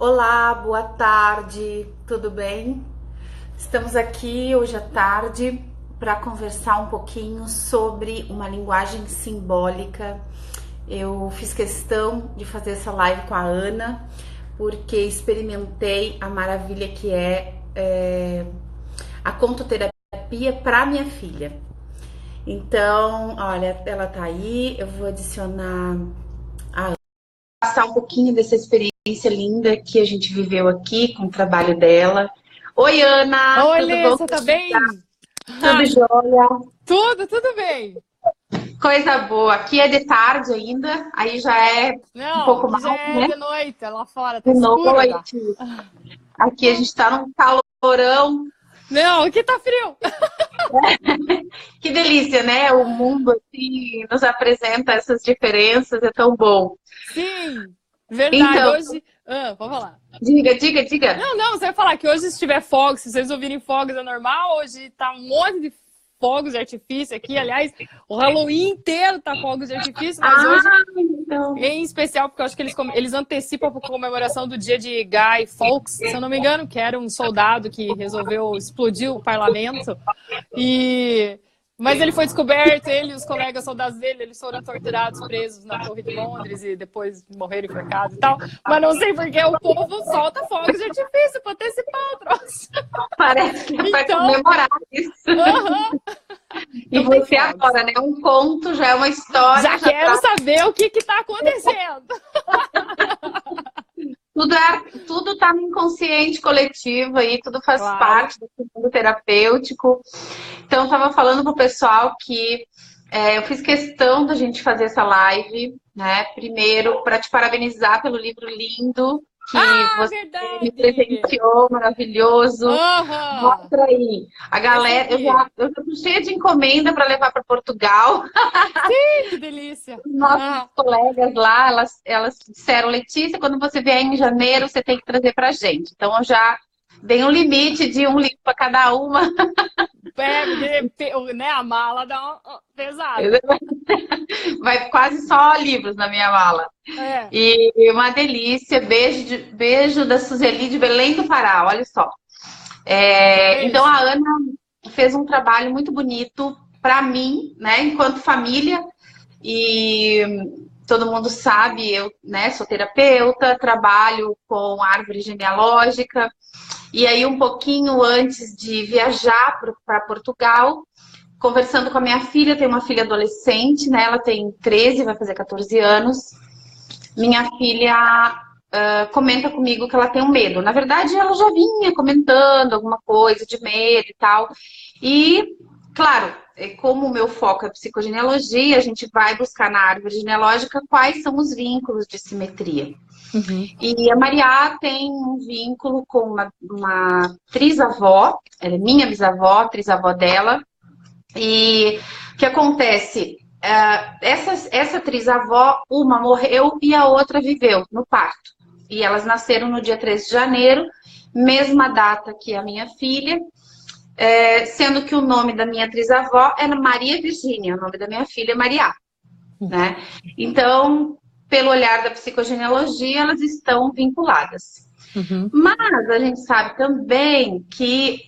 Olá, boa tarde, tudo bem? Estamos aqui hoje à tarde para conversar um pouquinho sobre uma linguagem simbólica. Eu fiz questão de fazer essa live com a Ana porque experimentei a maravilha que é a contoterapia para minha filha. Então, olha, ela tá aí, eu vou adicionar passar um pouquinho dessa experiência linda que a gente viveu aqui com o trabalho dela. Oi, Ana, Oi, tudo Lê, bom? você tá bem? Tudo jóia? Tudo bem. Coisa boa. Aqui é de tarde ainda, aí já é um Não, pouco aqui já mais, é né? de noite, lá fora tá De escuro já. noite. Aqui a gente tá num calorão. Não, aqui tá frio. Que delícia, né? O mundo assim nos apresenta essas diferenças, é tão bom. Sim, verdade. Então, Hoje. Pode falar. diga. Não, você vai falar que hoje, se tiver fogos, se vocês ouvirem fogos é normal. Hoje tá um monte de fogos de artifício aqui. Aliás, o Halloween inteiro tá fogos de artifício, mas hoje, Ah, então. em especial, porque eu acho que eles antecipam a comemoração do dia de Guy Fawkes, se eu não me engano, que era um soldado que resolveu explodir o parlamento. E... Mas ele foi descoberto, ele e os colegas soldados dele, eles foram torturados, presos na Torre de Londres e depois morreram enforcados e tal. Mas não sei porque o povo solta fogos de artifício para antecipar o troço. Parece que vai Então, comemorar isso. E então tem você fogos. agora, né? Um conto já é uma história, Já já quero tá. saber o que está acontecendo. Tudo tá no inconsciente coletivo aí, tudo faz Claro. parte do mundo terapêutico. Então, eu tava falando pro pessoal que eu fiz questão da gente fazer essa live, né? Primeiro, para te parabenizar pelo livro lindo que Ah, você me verdade! presenteou, maravilhoso. Aham! Mostra aí. A galera, Recebi. eu já tô cheia de encomenda para levar para Portugal. Ih, que delícia! Nossos colegas lá, elas disseram, Letícia, quando você vier em janeiro, você tem que trazer para gente. Então, eu já dei um limite de um livro para cada uma. É, porque né, a mala dá uma pesada. Vai quase só livros na minha mala. É, E uma delícia. Beijo da Suzeli de Belém do Pará, olha só. Então, beijo. a Ana fez um trabalho muito bonito para mim, né, enquanto família. E todo mundo sabe, eu, né, sou terapeuta, trabalho com árvore genealógica. E aí, um pouquinho antes de viajar para Portugal, conversando com a minha filha, eu tenho uma filha adolescente, né? Ela tem 13, vai fazer 14 anos. Minha filha comenta comigo que ela tem um medo. Na verdade, ela já vinha comentando alguma coisa de medo e tal. E, claro, como o meu foco é psicogenealogia, a gente vai buscar na árvore genealógica quais são os vínculos de simetria. Uhum. E a Maria tem um vínculo com uma trisavó, ela é minha bisavó, trisavó dela. E o que acontece? Essa trisavó, uma morreu e a outra viveu no parto. E elas nasceram no dia 13 de janeiro, mesma data que a minha filha, sendo que o nome da minha trisavó era Maria Virgínia, o nome da minha filha é Maria, né? Então, pelo olhar da psicogenealogia, elas estão vinculadas. Uhum. Mas a gente sabe também que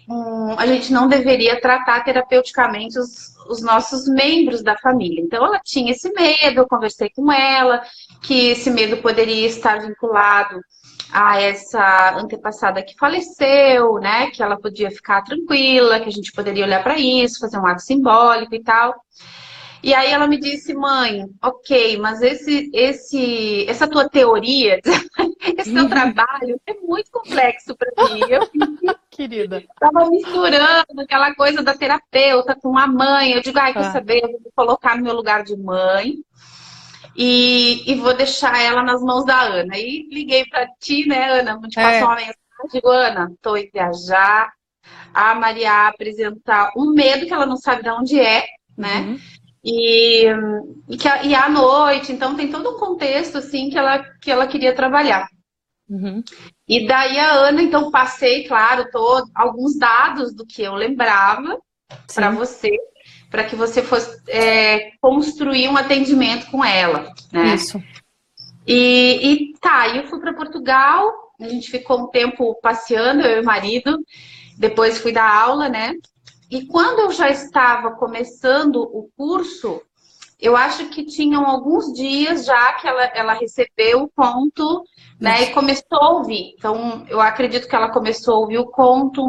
a gente não deveria tratar terapeuticamente os nossos membros da família. Então, ela tinha esse medo, eu conversei com ela, que esse medo poderia estar vinculado a essa antepassada que faleceu, né? Que ela podia ficar tranquila, que a gente poderia olhar para isso, fazer um ato simbólico e tal. E aí ela me disse, mãe, ok, mas essa tua teoria, esse teu trabalho é muito complexo para mim. Eu Querida. estava misturando aquela coisa da terapeuta com a mãe. Eu digo, ai, quer Ah, saber? Eu vou me colocar no meu lugar de mãe e vou deixar ela nas mãos da Ana. E liguei para ti, né, Ana? Te passou é. uma mensagem, digo, Ana, estou em viajar. A Maria apresentar um medo que ela não sabe de onde é, né? Uhum. E, e à noite, então tem todo um contexto assim que ela queria trabalhar. Uhum. E daí a Ana, então passei, claro, alguns dados do que eu lembrava para Sim, você, para que você fosse construir um atendimento com ela, né? isso. E tá, eu fui para Portugal a gente ficou um tempo passeando, eu e o marido, depois fui dar aula, né? E quando eu já estava começando o curso, eu acho que tinham alguns dias já que ela recebeu o conto, né? E começou a ouvir. Então, eu acredito que ela começou a ouvir o conto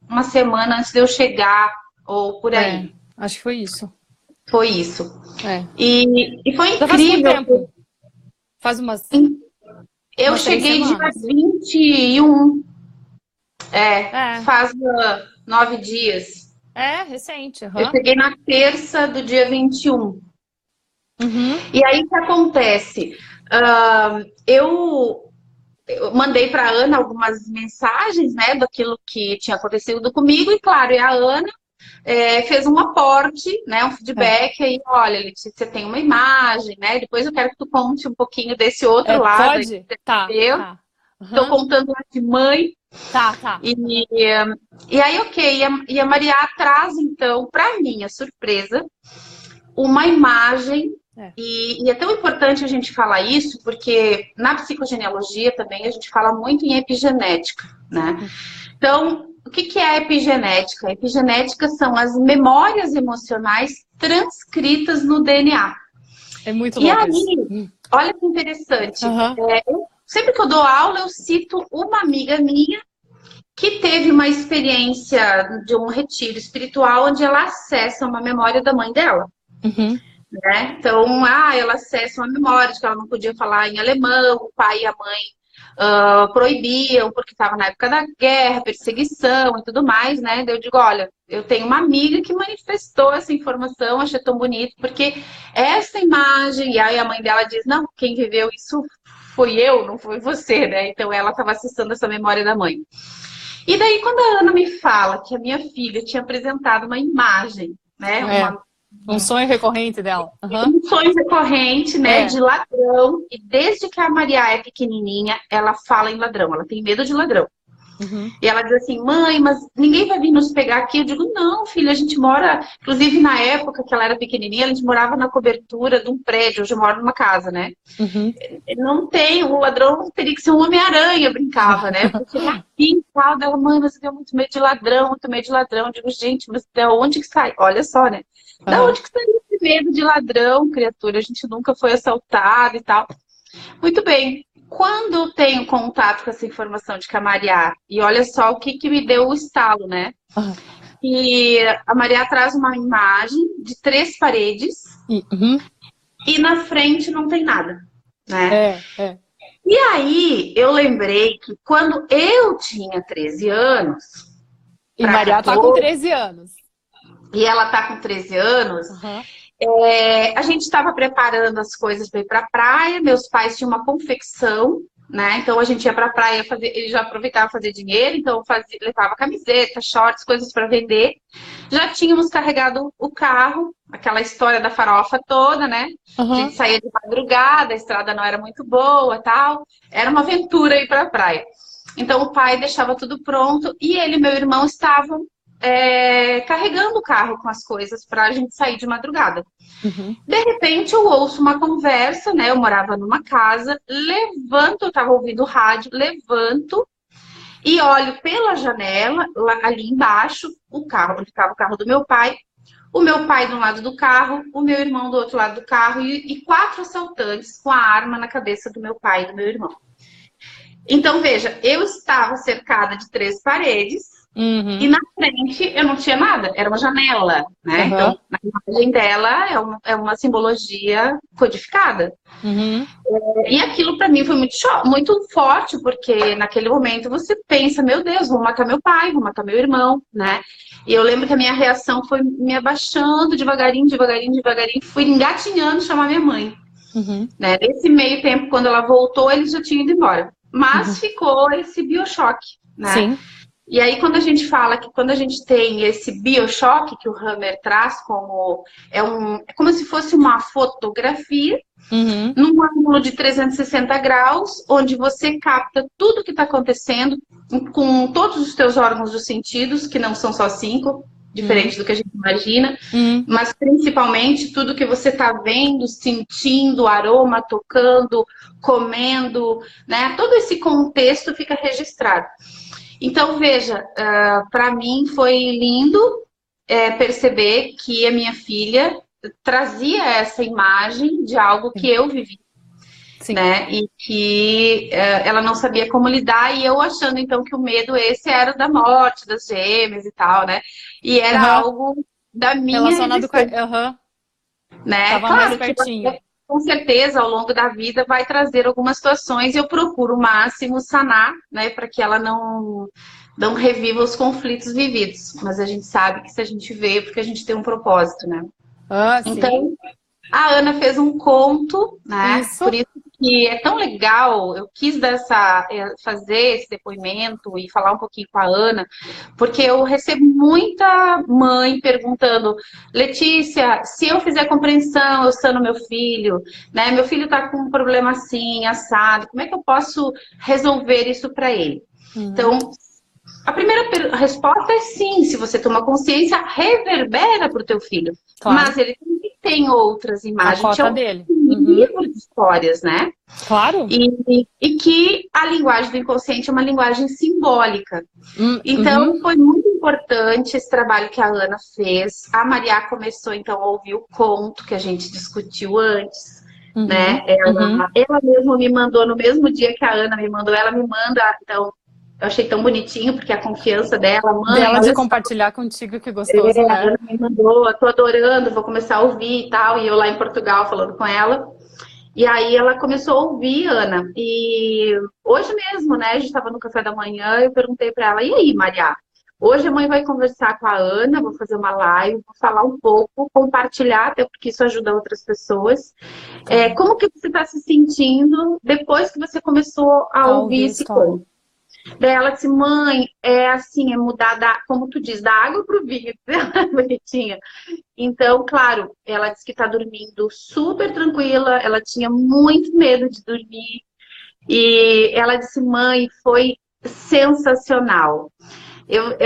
uma semana antes de eu chegar, ou por aí. Acho que foi isso. Foi isso. É. E foi Já faz quanto incrível. tempo? Faz umas... Eu umas 3 cheguei dia semanas. 21. Faz 9 dias. É, recente. Eu cheguei na terça do dia 21. E aí o que acontece? Eu mandei para a Ana algumas mensagens, né, daquilo que tinha acontecido comigo, e claro, a Ana fez um aporte, né, um feedback aí, olha, Letícia, você tem uma imagem, né, depois eu quero que tu conte um pouquinho desse outro lado. Pode? Tá. Estou contando de mãe. Tá. E aí, ok, e a Maria traz, então, para minha surpresa, uma imagem, e é tão importante a gente falar isso, porque na psicogenealogia também a gente fala muito em epigenética, né? Então, o que é a epigenética? A epigenética são as memórias emocionais transcritas no DNA. É muito louco isso. Olha que interessante. Sempre que eu dou aula, eu cito uma amiga minha que teve uma experiência de um retiro espiritual onde ela acessa uma memória da mãe dela. Né? Então, ela acessa uma memória de que ela não podia falar em alemão, o pai e a mãe proibiam, porque estava na época da guerra, perseguição e tudo mais, né? Eu digo, olha, eu tenho uma amiga que manifestou essa informação, achei tão bonito, porque essa imagem, e aí a mãe dela diz, não, quem viveu isso foi eu, não foi você, né? Então ela estava acessando essa memória da mãe. E daí, quando a Ana me fala que a minha filha tinha apresentado uma imagem, né? Um sonho recorrente dela. Um sonho recorrente, né? De ladrão. E desde que a Maria é pequenininha, ela fala em ladrão. Ela tem medo de ladrão. E ela diz assim, mãe, mas ninguém vai vir nos pegar aqui? Eu digo, não, filha, a gente mora... Inclusive, na época que ela era pequenininha, a gente morava na cobertura de um prédio. Hoje eu moro numa casa, né? Não tem... O ladrão teria que ser um Homem-Aranha, brincava, né? Porque ele aqui e tal, dela, mãe, mas eu tenho muito medo de ladrão, muito medo de ladrão. Eu digo, gente, mas de onde que sai? Olha só, né? Da onde que saiu esse medo de ladrão, criatura? A gente nunca foi assaltado e tal. Muito bem. Quando eu tenho contato com essa informação de que a Maria... E olha só o que me deu o estalo, né? E a Maria traz uma imagem de 3 paredes e na frente não tem nada, né? E aí eu lembrei que quando eu tinha 13 anos... E Maria tá com 13 anos. E ela tá com 13 anos... a gente estava preparando as coisas para ir para a praia, meus pais tinham uma confecção, né? Então a gente ia para a praia fazer, eles já aproveitavam fazer dinheiro, então levava camiseta, shorts, coisas para vender. Já tínhamos carregado o carro, aquela história da farofa toda, né? A gente saía de madrugada, a estrada não era muito boa, tal. Era uma aventura ir para a praia. Então o pai deixava tudo pronto e ele e meu irmão estavam carregando o carro com as coisas para a gente sair de madrugada. De repente eu ouço uma conversa, né? Eu morava numa casa, levanto, eu estava ouvindo rádio, levanto e olho pela janela, ali embaixo, o carro, onde ficava o carro do meu pai, o meu pai de um lado do carro, o meu irmão do outro lado do carro e 4 assaltantes com a arma na cabeça do meu pai e do meu irmão. Então, veja, eu estava cercada de 3 paredes, e na frente eu não tinha nada, era uma janela, né? Então, na imagem dela é uma simbologia codificada. E aquilo para mim foi muito forte, porque naquele momento você pensa, meu Deus, vou matar meu pai, vou matar meu irmão, né? E eu lembro que a minha reação foi me abaixando devagarinho, fui engatinhando chamar minha mãe. Né? Nesse meio tempo, quando ela voltou, eles já tinham ido embora. Mas ficou esse biochoque, né? Sim. E aí, quando a gente fala que quando a gente tem esse biochoque que o Hammer traz como... É como se fosse uma fotografia num ângulo de 360 graus, onde você capta tudo que está acontecendo com todos os teus órgãos dos sentidos, que não são só 5, diferente do que a gente imagina, mas principalmente tudo que você está vendo, sentindo, aroma, tocando, comendo, né? Todo esse contexto fica registrado. Então, veja, para mim foi lindo perceber que a minha filha trazia essa imagem de algo que eu vivi. Sim. Né? E que ela não sabia como lidar, e eu achando então que o medo esse era da morte, das gêmeas e tal, né? E era algo da minha relacionado com né? Tava claro, mais pertinho. Com certeza, ao longo da vida vai trazer algumas situações e eu procuro o máximo sanar, né? Para que ela não reviva os conflitos vividos. Mas a gente sabe que se a gente vê, porque a gente tem um propósito, né? Então, a Ana fez um conto, né? Isso. Por isso que é tão legal, eu quis fazer esse depoimento e falar um pouquinho com a Ana, porque eu recebo muita mãe perguntando: Letícia, se eu fizer compreensão, eu sano meu filho, né? Meu filho tá com um problema assim, assado, como é que eu posso resolver isso para ele? Então, a primeira resposta é sim, se você toma consciência, reverbera para o teu filho. Claro. Mas ele tem outras imagens. A cota dele. Livro de histórias, né? Claro. E que a linguagem do inconsciente é uma linguagem simbólica. Então, foi muito importante esse trabalho que a Ana fez. A Maria começou, então, a ouvir o conto que a gente discutiu antes. Né? Ela mesma me mandou, no mesmo dia que a Ana me mandou, ela me manda, então... Eu achei tão bonitinho, porque a confiança dela, mãe... Dela de compartilhar contigo, que gostoso, né? A Ana me mandou, tô adorando, vou começar a ouvir e tal. E eu lá em Portugal falando com ela. E aí ela começou a ouvir, Ana. E hoje mesmo, né, a gente estava no café da manhã, eu perguntei para ela: e aí, Maria? Hoje a mãe vai conversar com a Ana, vou fazer uma live, vou falar um pouco, compartilhar, até porque isso ajuda outras pessoas. Como que você está se sentindo depois que você começou a ouvir esse conto? Daí ela disse: mãe, é assim, é mudar, como tu diz, da água pro vinho. Bonitinha. Então, claro, ela disse que tá dormindo super tranquila, ela tinha muito medo de dormir. E ela disse: mãe, foi sensacional.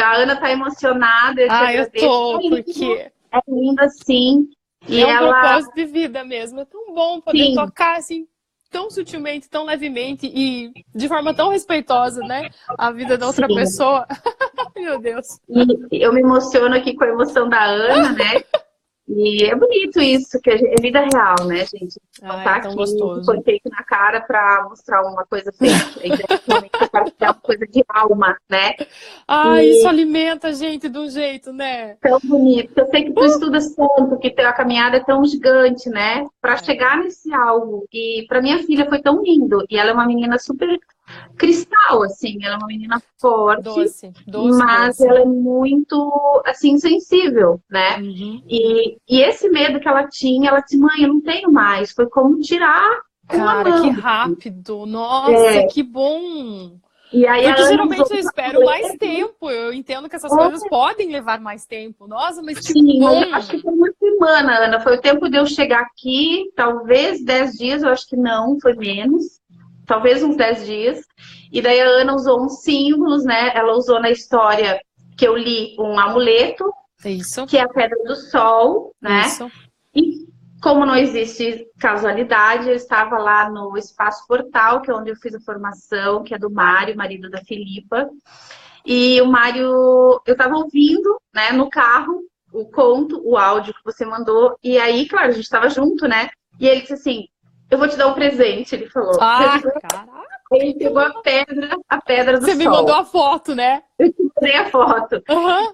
A Ana tá emocionada. Eu tô, porque... É linda, sim. E é um propósito de vida mesmo. É tão bom poder tocar, assim, tão sutilmente, tão levemente e de forma tão respeitosa, né? A vida da outra pessoa. Meu Deus. E eu me emociono aqui com a emoção da Ana, né? E é bonito isso, que é vida real, né, gente? Não tá tão aqui gostoso. com fake na cara pra mostrar uma coisa fake. É compartilhar uma coisa de alma, né? Isso alimenta a gente de um jeito, né? Tão bonito. Eu sei que tu estudas tanto, que a caminhada é tão gigante, né? Pra chegar nesse algo. E pra minha filha foi tão lindo. E ela é uma menina super cristal, assim. Ela é uma menina forte. Doce, mas ela é muito, assim, sensível, né? E esse medo que ela disse: mãe, eu não tenho mais. Foi como tirar uma mão. Que rápido. Nossa, que bom. E aí, porque geralmente eu espero mais tempo. Eu entendo que essas coisas podem levar mais tempo. Nossa, mas que bom. Eu acho que foi uma semana, Ana. Foi o tempo de eu chegar aqui, talvez 10 dias, eu acho que não, foi menos. Talvez uns 10 dias. E daí a Ana usou uns símbolos, né? Ela usou na história que eu li um amuleto, que é a Pedra do Sol, né? E como não existe casualidade, eu estava lá no Espaço Portal, que é onde eu fiz a formação, que é do Mário, marido da Filipa. E o Mário, eu estava ouvindo, né, no carro, o conto, o áudio que você mandou. E aí, claro, a gente estava junto, né? E ele disse assim: eu vou te dar um presente, ele falou. Caraca! Ele pegou a pedra do Sol. Você me mandou a foto, né? Eu te mandei a foto.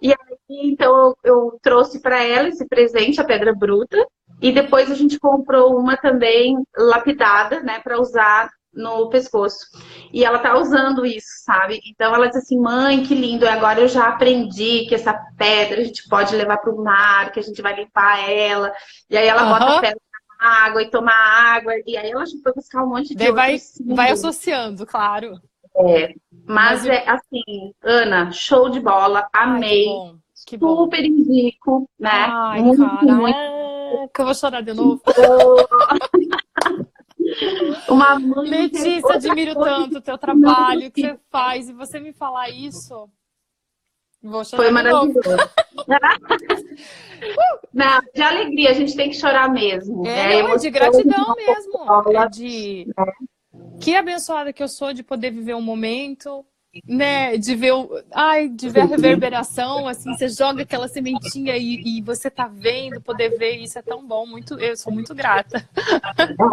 E aí, então, eu trouxe para ela esse presente, a pedra bruta. E depois a gente comprou uma também lapidada, né, para usar no pescoço. E ela tá usando isso, sabe? Então ela diz assim: mãe, que lindo. Agora eu já aprendi que essa pedra a gente pode levar para o mar, que a gente vai limpar ela. E aí ela bota a pedra água e tomar água, e aí ela foi buscar um monte de vai associando, claro. Mas é assim, Ana, show de bola, amei. Que bom. Super indico, né? Muito. Que eu vou chorar de novo. Uma mãe. Letícia, admiro tanto o teu trabalho que você faz, e você me falar isso. Vou chorar Foi de novo. maravilhoso. Não, de alegria, a gente tem que chorar mesmo. Não, é de gratidão mesmo. Escola, É de... Que abençoada que eu sou de poder viver um momento, né? De ver, de ver a reverberação, assim, você joga aquela sementinha e você tá vendo, poder ver isso é tão bom. Eu sou muito grata.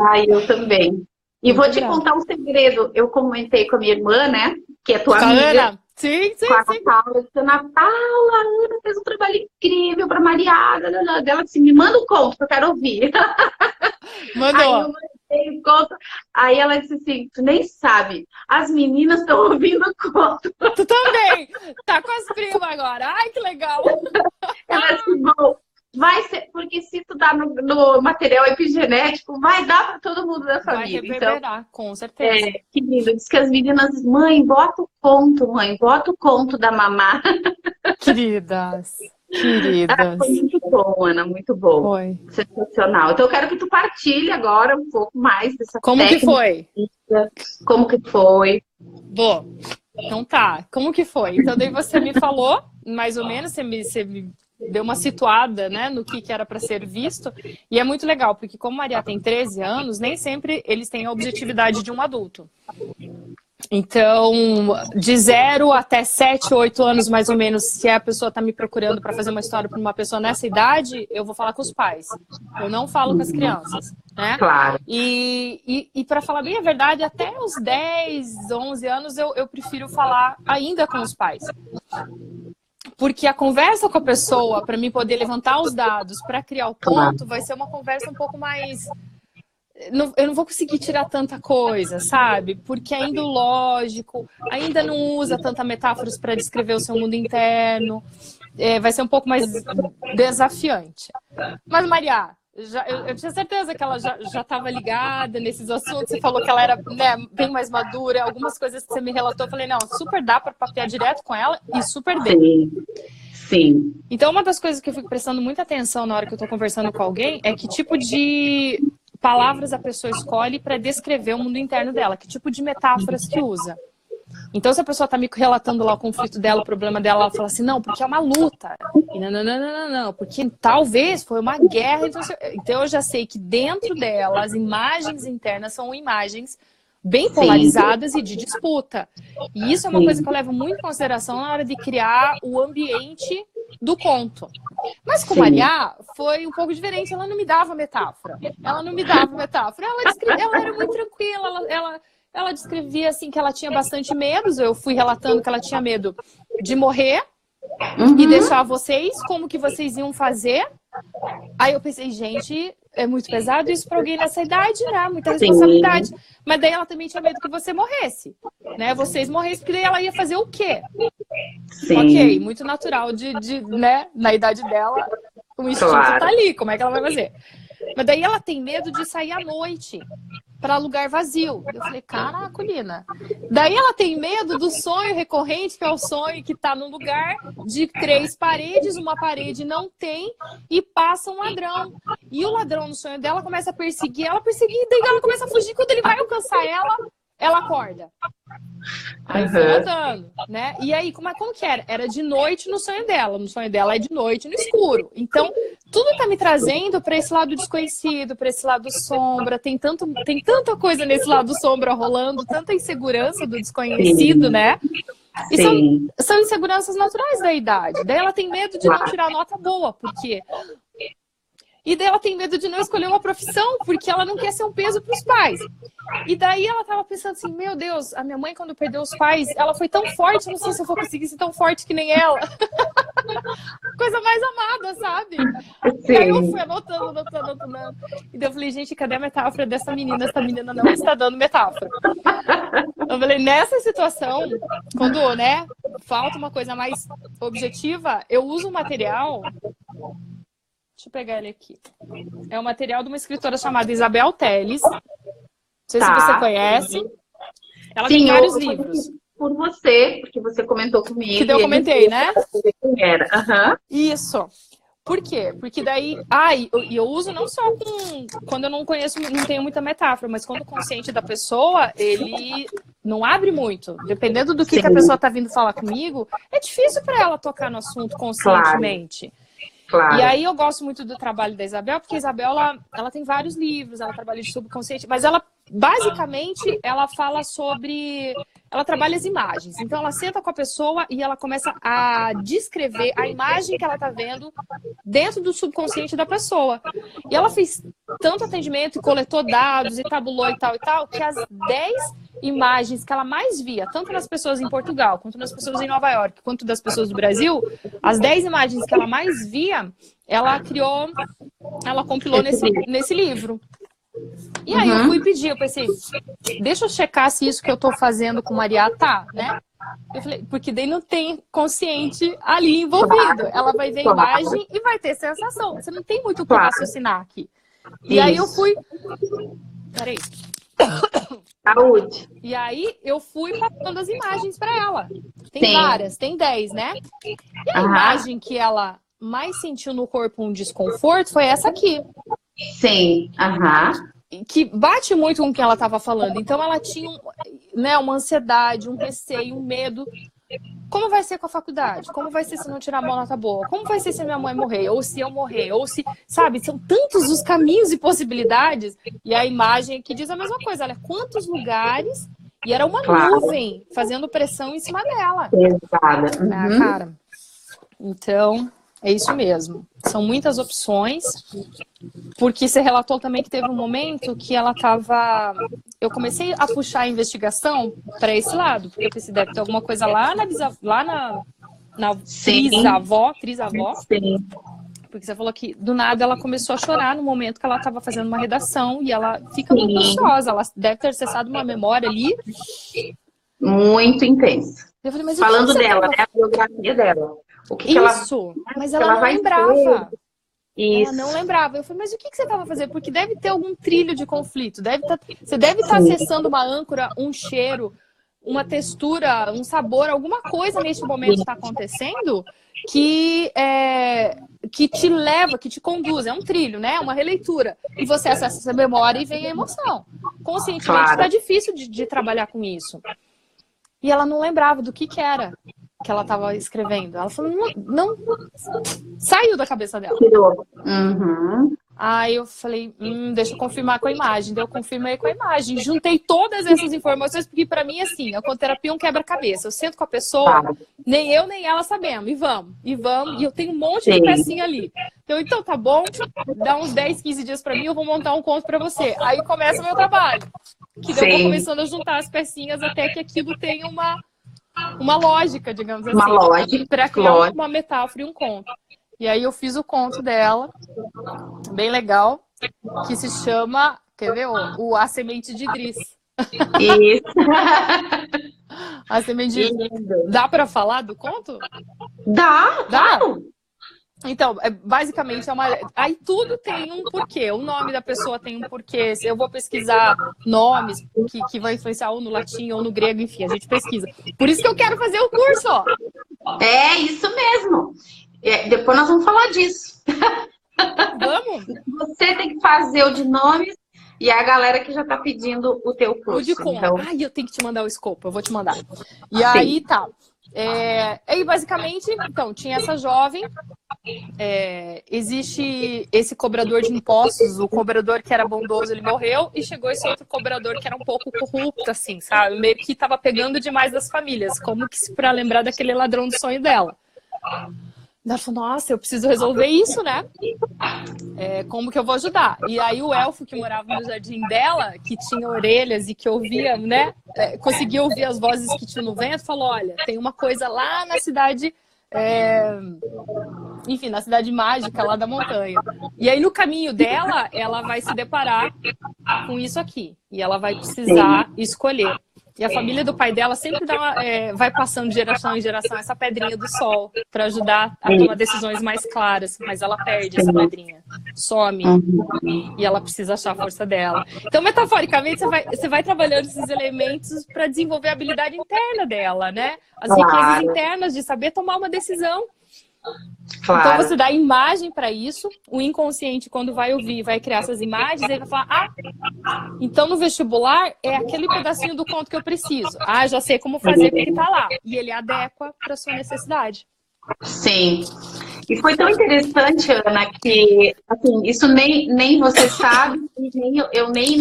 Ai, eu também. E Muito vou te grata. contar um segredo. Eu comentei com a minha irmã, né? Que é tua Com a amiga. Ana? Sim, Com a sim. Paula, dizendo, a Ana fez um trabalho incrível para Mariada. Ela assim, me manda um conto que eu quero ouvir. Mandou. Aí eu mandei o conto. Aí ela disse assim, tu nem sabe, as meninas estão ouvindo o conto. Tu também. Tá com as primas agora. Ai, que legal. Ela disse, bom, vai ser, porque se tu dá no material epigenético, vai dar para todo mundo da família. Vai reverberar, então, com certeza. Que lindo. Diz que as meninas, mãe, bota o conto da mamá. Queridas. Foi muito bom, Ana, muito bom. Foi. Sensacional. Então eu quero que tu partilhe agora um pouco mais dessa Como técnica. que foi? Como que foi? Bom, então tá. Como que foi? Então daí você me falou, mais ou menos, você me deu uma situada, né, no que era para ser visto. E é muito legal, porque como Maria tem 13 anos, nem sempre eles têm a objetividade de um adulto. Então, de 0 até 7, 8 anos, mais ou menos, se a pessoa está me procurando para fazer uma história para uma pessoa nessa idade, eu vou falar com os pais. Eu não falo com as crianças, né? Claro. E para falar bem a verdade, até os 10, 11 anos, eu prefiro falar ainda com os pais. Porque a conversa com a pessoa, para mim poder levantar os dados, para criar o ponto, vai ser uma conversa um pouco mais... Eu não vou conseguir tirar tanta coisa, sabe? Porque ainda o lógico, ainda não usa tanta metáforas para descrever o seu mundo interno. Vai ser um pouco mais desafiante. Mas, Maria, eu tinha certeza que ela já estava ligada nesses assuntos. Você falou que ela era, né, bem mais madura. Algumas coisas que você me relatou, eu falei, não, super dá para papear direto com ela e super bem. Sim. Então, uma das coisas que eu fico prestando muita atenção na hora que eu estou conversando com alguém é que tipo de palavras a pessoa escolhe para descrever o mundo interno dela, que tipo de metáforas que usa. Então, se a pessoa está me relatando lá o conflito dela, o problema dela, ela fala assim, não, porque é uma luta. E não, porque talvez foi uma guerra. Então, eu já sei que dentro dela, as imagens internas são imagens bem polarizadas e de disputa. E isso é uma coisa que eu levo muito em consideração na hora de criar o ambiente do conto. Mas com Maria foi um pouco diferente, ela não me dava metáfora. Ela era muito tranquila, ela descrevia assim que ela tinha bastante medos. Eu fui relatando que ela tinha medo de morrer e deixar vocês, como que vocês iam fazer. Aí eu pensei, gente, é muito pesado isso para alguém nessa idade, né? Muita responsabilidade. Mas daí ela também tinha medo que você morresse, né? Vocês morressem, porque daí ela ia fazer o quê? Ok, muito natural né? Na idade dela, o instinto tá ali, como é que ela vai fazer? Mas daí ela tem medo de sair à noite para lugar vazio. Eu falei, caraca, Lina. Daí ela tem medo do sonho recorrente, que é o sonho que tá num lugar de 3 paredes, uma parede não tem, e passa um ladrão. E o ladrão no sonho dela começa a perseguir, daí ela começa a fugir, quando ele vai alcançar ela acorda. Aí foi notando, né? E aí, como que era? Era de noite no sonho dela. No sonho dela é de noite no escuro. Então, tudo tá me trazendo para esse lado desconhecido, para esse lado sombra. Tem tanta coisa nesse lado sombra rolando, tanta insegurança do desconhecido, né? E são inseguranças naturais da idade. Daí ela tem medo de não tirar nota boa, porque... E daí ela tem medo de não escolher uma profissão, porque ela não quer ser um peso para os pais. E daí ela tava pensando assim, meu Deus, a minha mãe quando perdeu os pais, ela foi tão forte, eu não sei se eu vou conseguir ser tão forte que nem ela. Coisa mais amada, sabe? Sim. E aí eu fui anotando. E daí eu falei, gente, cadê a metáfora dessa menina? Essa menina não está dando metáfora. Eu falei, nessa situação, quando, né, falta uma coisa mais objetiva, eu uso um material... Deixa eu pegar ele aqui. É um material de uma escritora chamada Isabel Teles. Não sei se você conhece. Ela tem vários livros. Por você, porque você comentou comigo. Que eu comentei, né? Era. Isso. Por quê? Porque daí, eu uso não só quando eu não conheço, não tenho muita metáfora, mas quando o consciente da pessoa, ele não abre muito. Dependendo do que a pessoa está vindo falar comigo, é difícil para ela tocar no assunto conscientemente. Claro. E aí eu gosto muito do trabalho da Isabel, porque a Isabel, ela tem vários livros, ela trabalha de subconsciente, mas ela, basicamente, ela fala sobre... Ela trabalha as imagens. Então, ela senta com a pessoa e ela começa a descrever a imagem que ela está vendo dentro do subconsciente da pessoa. E ela fez tanto atendimento e coletou dados e tabulou e tal, que as 10 imagens que ela mais via, tanto nas pessoas em Portugal, quanto nas pessoas em Nova York, quanto das pessoas do Brasil, as 10 imagens que ela mais via, ela compilou nesse livro. E aí eu fui pedir, eu pensei, deixa eu checar se isso que eu tô fazendo com Maria tá, né? Eu falei, porque daí não tem consciente ali envolvido. Ela vai ver a imagem e vai ter sensação. Você não tem muito o que raciocinar aqui. E aí eu fui... Peraí. Saúde. E aí eu fui passando as imagens para ela. Tem várias, tem 10, né? E a imagem que ela mais sentiu no corpo um desconforto foi essa aqui. Sim, que bate muito com o que ela estava falando. Então ela tinha uma ansiedade, um receio, um medo. Como vai ser com a faculdade? Como vai ser se não tirar uma nota boa? Como vai ser se minha mãe morrer? Ou se eu morrer? Ou se... Sabe, são tantos os caminhos e possibilidades. E a imagem que diz a mesma coisa. Olha, quantos lugares... E era uma nuvem fazendo pressão em cima dela. Pesada. Cara. Então... É isso mesmo. São muitas opções, porque você relatou também que teve um momento que ela estava... Eu comecei a puxar a investigação para esse lado, porque eu pensei, deve ter alguma coisa lá na trisavó. Sim. Porque você falou que do nada ela começou a chorar no momento que ela estava fazendo uma redação e ela fica muito ansiosa. Ela deve ter acessado uma memória ali. Muito intensa. Eu falei, mas falando dela, né? A biografia dela. O que isso, mas ela não lembrava. Isso. Ela não lembrava. Eu falei, mas o que você estava fazendo? Porque deve ter algum trilho de conflito. Você deve estar acessando uma âncora, um cheiro, uma textura, um sabor, alguma coisa neste momento está acontecendo que te leva, que te conduz. É um trilho, né? Uma releitura. E você acessa essa memória e vem a emoção. Conscientemente está difícil de trabalhar com isso. E ela não lembrava do que era que ela estava escrevendo. Ela falou, não saiu da cabeça dela. Aí eu falei, deixa eu confirmar com a imagem. Daí eu confirmei com a imagem. Juntei todas essas informações, porque para mim, assim, a conterapia é um quebra-cabeça. Eu sento com a pessoa, nem eu nem ela sabemos. E vamos. E eu tenho um monte de pecinha ali. Então tá bom, dá uns 10, 15 dias para mim, eu vou montar um conto para você. Aí começa o meu trabalho. Que daí eu vou começando a juntar as pecinhas até que aquilo tenha uma lógica, digamos assim. Uma lógica. Para criar uma metáfora e um conto. E aí eu fiz o conto dela, bem legal, que se chama, quer ver? A Semente de Idris. Isso. A Semente de Idris. Dá para falar do conto? Dá. Claro. Então, basicamente, aí tudo tem um porquê. O nome da pessoa tem um porquê. Se eu vou pesquisar nomes que vão influenciar ou no latim ou no grego, enfim, a gente pesquisa. Por isso que eu quero fazer o curso, ó. É isso mesmo. Depois nós vamos falar disso. Vamos? Você tem que fazer o de nomes e a galera que já tá pedindo o teu curso. O de conta. Então... Ai, eu tenho que te mandar o escopo, eu vou te mandar. E aí, tá. Aí, basicamente, então, tinha essa jovem, existe esse cobrador de impostos, o cobrador que era bondoso, ele morreu, e chegou esse outro cobrador que era um pouco corrupto, assim, sabe? Meio que tava pegando demais das famílias, como que pra lembrar daquele ladrão do sonho dela. Ela falou, nossa, eu preciso resolver isso, né? Como que eu vou ajudar? E aí o elfo que morava no jardim dela, que tinha orelhas e que ouvia, né? Conseguia ouvir as vozes que tinham no vento, falou, olha, tem uma coisa lá na cidade, enfim, na cidade mágica lá da montanha. E aí no caminho dela, ela vai se deparar com isso aqui. E ela vai precisar escolher. E a família do pai dela sempre vai passando de geração em geração essa pedrinha do sol para ajudar a tomar decisões mais claras. Mas ela perde essa pedrinha, some. E ela precisa achar a força dela. Então, metaforicamente, você vai trabalhando esses elementos para desenvolver a habilidade interna dela, né? As riquezas internas de saber tomar uma decisão. Claro. Então você dá imagem para isso, o inconsciente, quando vai ouvir, vai criar essas imagens, ele vai falar, ah, então no vestibular é aquele pedacinho do conto que eu preciso. Ah, já sei como fazer com o que tá lá. E ele adequa para sua necessidade. Sim. E foi tão interessante, Ana, que assim, isso nem você sabe, nem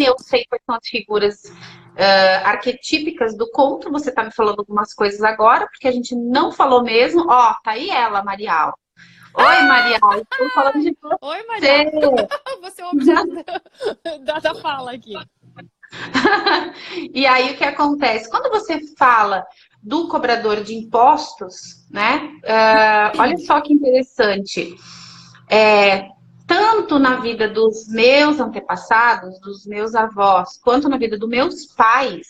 eu sei quais são as figuras arquetípicas do conto. Você está me falando algumas coisas agora, porque a gente não falou mesmo. Ó, tá aí ela, Marial. Oi, Marial, estou falando de você. Oi, Marial. Você é o objeto da fala aqui. E aí, o que acontece? Quando você fala do cobrador de impostos, né? Olha só que interessante. Tanto na vida dos meus antepassados, dos meus avós, quanto na vida dos meus pais,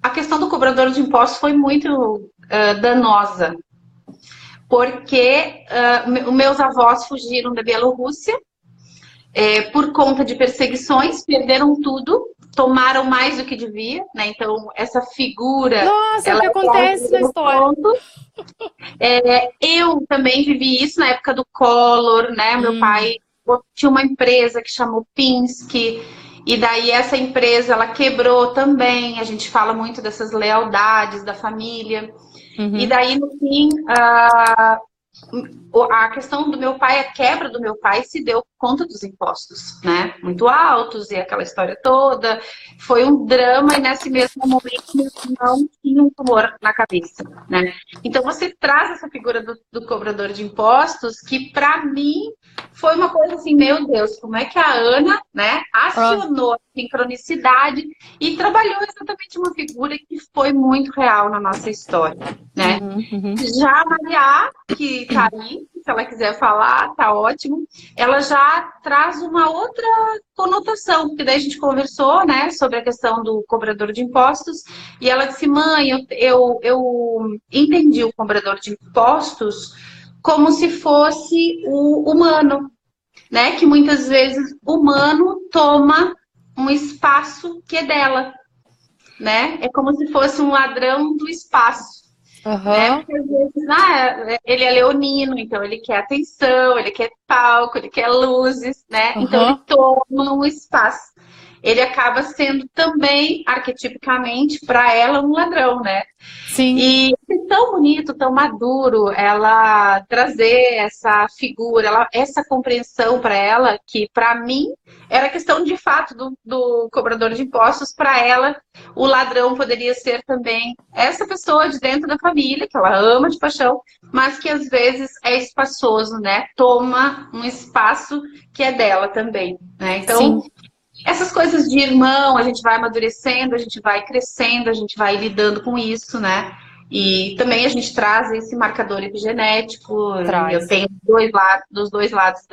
a questão do cobrador de impostos foi muito danosa. Porque os meus avós fugiram da Bielorrússia por conta de perseguições, perderam tudo, tomaram mais do que devia, né? Então, essa figura... Nossa, o que acontece na história? Eu também vivi isso na época do Collor, né? Meu pai tinha uma empresa que chamou Pinsky, e daí essa empresa, ela quebrou também. A gente fala muito dessas lealdades da família. E daí, no fim, a questão do meu pai, a quebra do meu pai se deu por conta dos impostos, né? Muito altos e aquela história toda. Foi um drama e nesse mesmo momento meu irmão tinha um tumor na cabeça, né? Então você traz essa figura do cobrador de impostos que para mim foi uma coisa assim, meu Deus, como é que a Ana, né, acionou a sincronicidade e trabalhou exatamente uma figura que foi muito real na nossa história, né? Já a Maria, que tá aí, se ela quiser falar, tá ótimo. Ela já traz uma outra conotação, porque daí a gente conversou, né, sobre a questão do cobrador de impostos, e ela disse, mãe, eu entendi o cobrador de impostos como se fosse o humano, né, que muitas vezes o humano toma um espaço que é dela, né, é como se fosse um ladrão do espaço. Né? Porque às vezes, ele é leonino, então ele quer atenção, ele quer palco, ele quer luzes, né? Então ele toma um espaço. Ele acaba sendo também, arquetipicamente, para ela, um ladrão, né? Sim. E é tão bonito, tão maduro ela trazer essa figura, essa compreensão para ela, que para mim era questão de fato do cobrador de impostos, para ela o ladrão poderia ser também essa pessoa de dentro da família, que ela ama de paixão, mas que às vezes é espaçoso, né? Toma um espaço que é dela também, né? Então, sim, essas coisas de irmão, a gente vai amadurecendo, a gente vai crescendo, a gente vai lidando com isso, né? E também a gente traz esse marcador epigenético. Eu tenho dos dois lados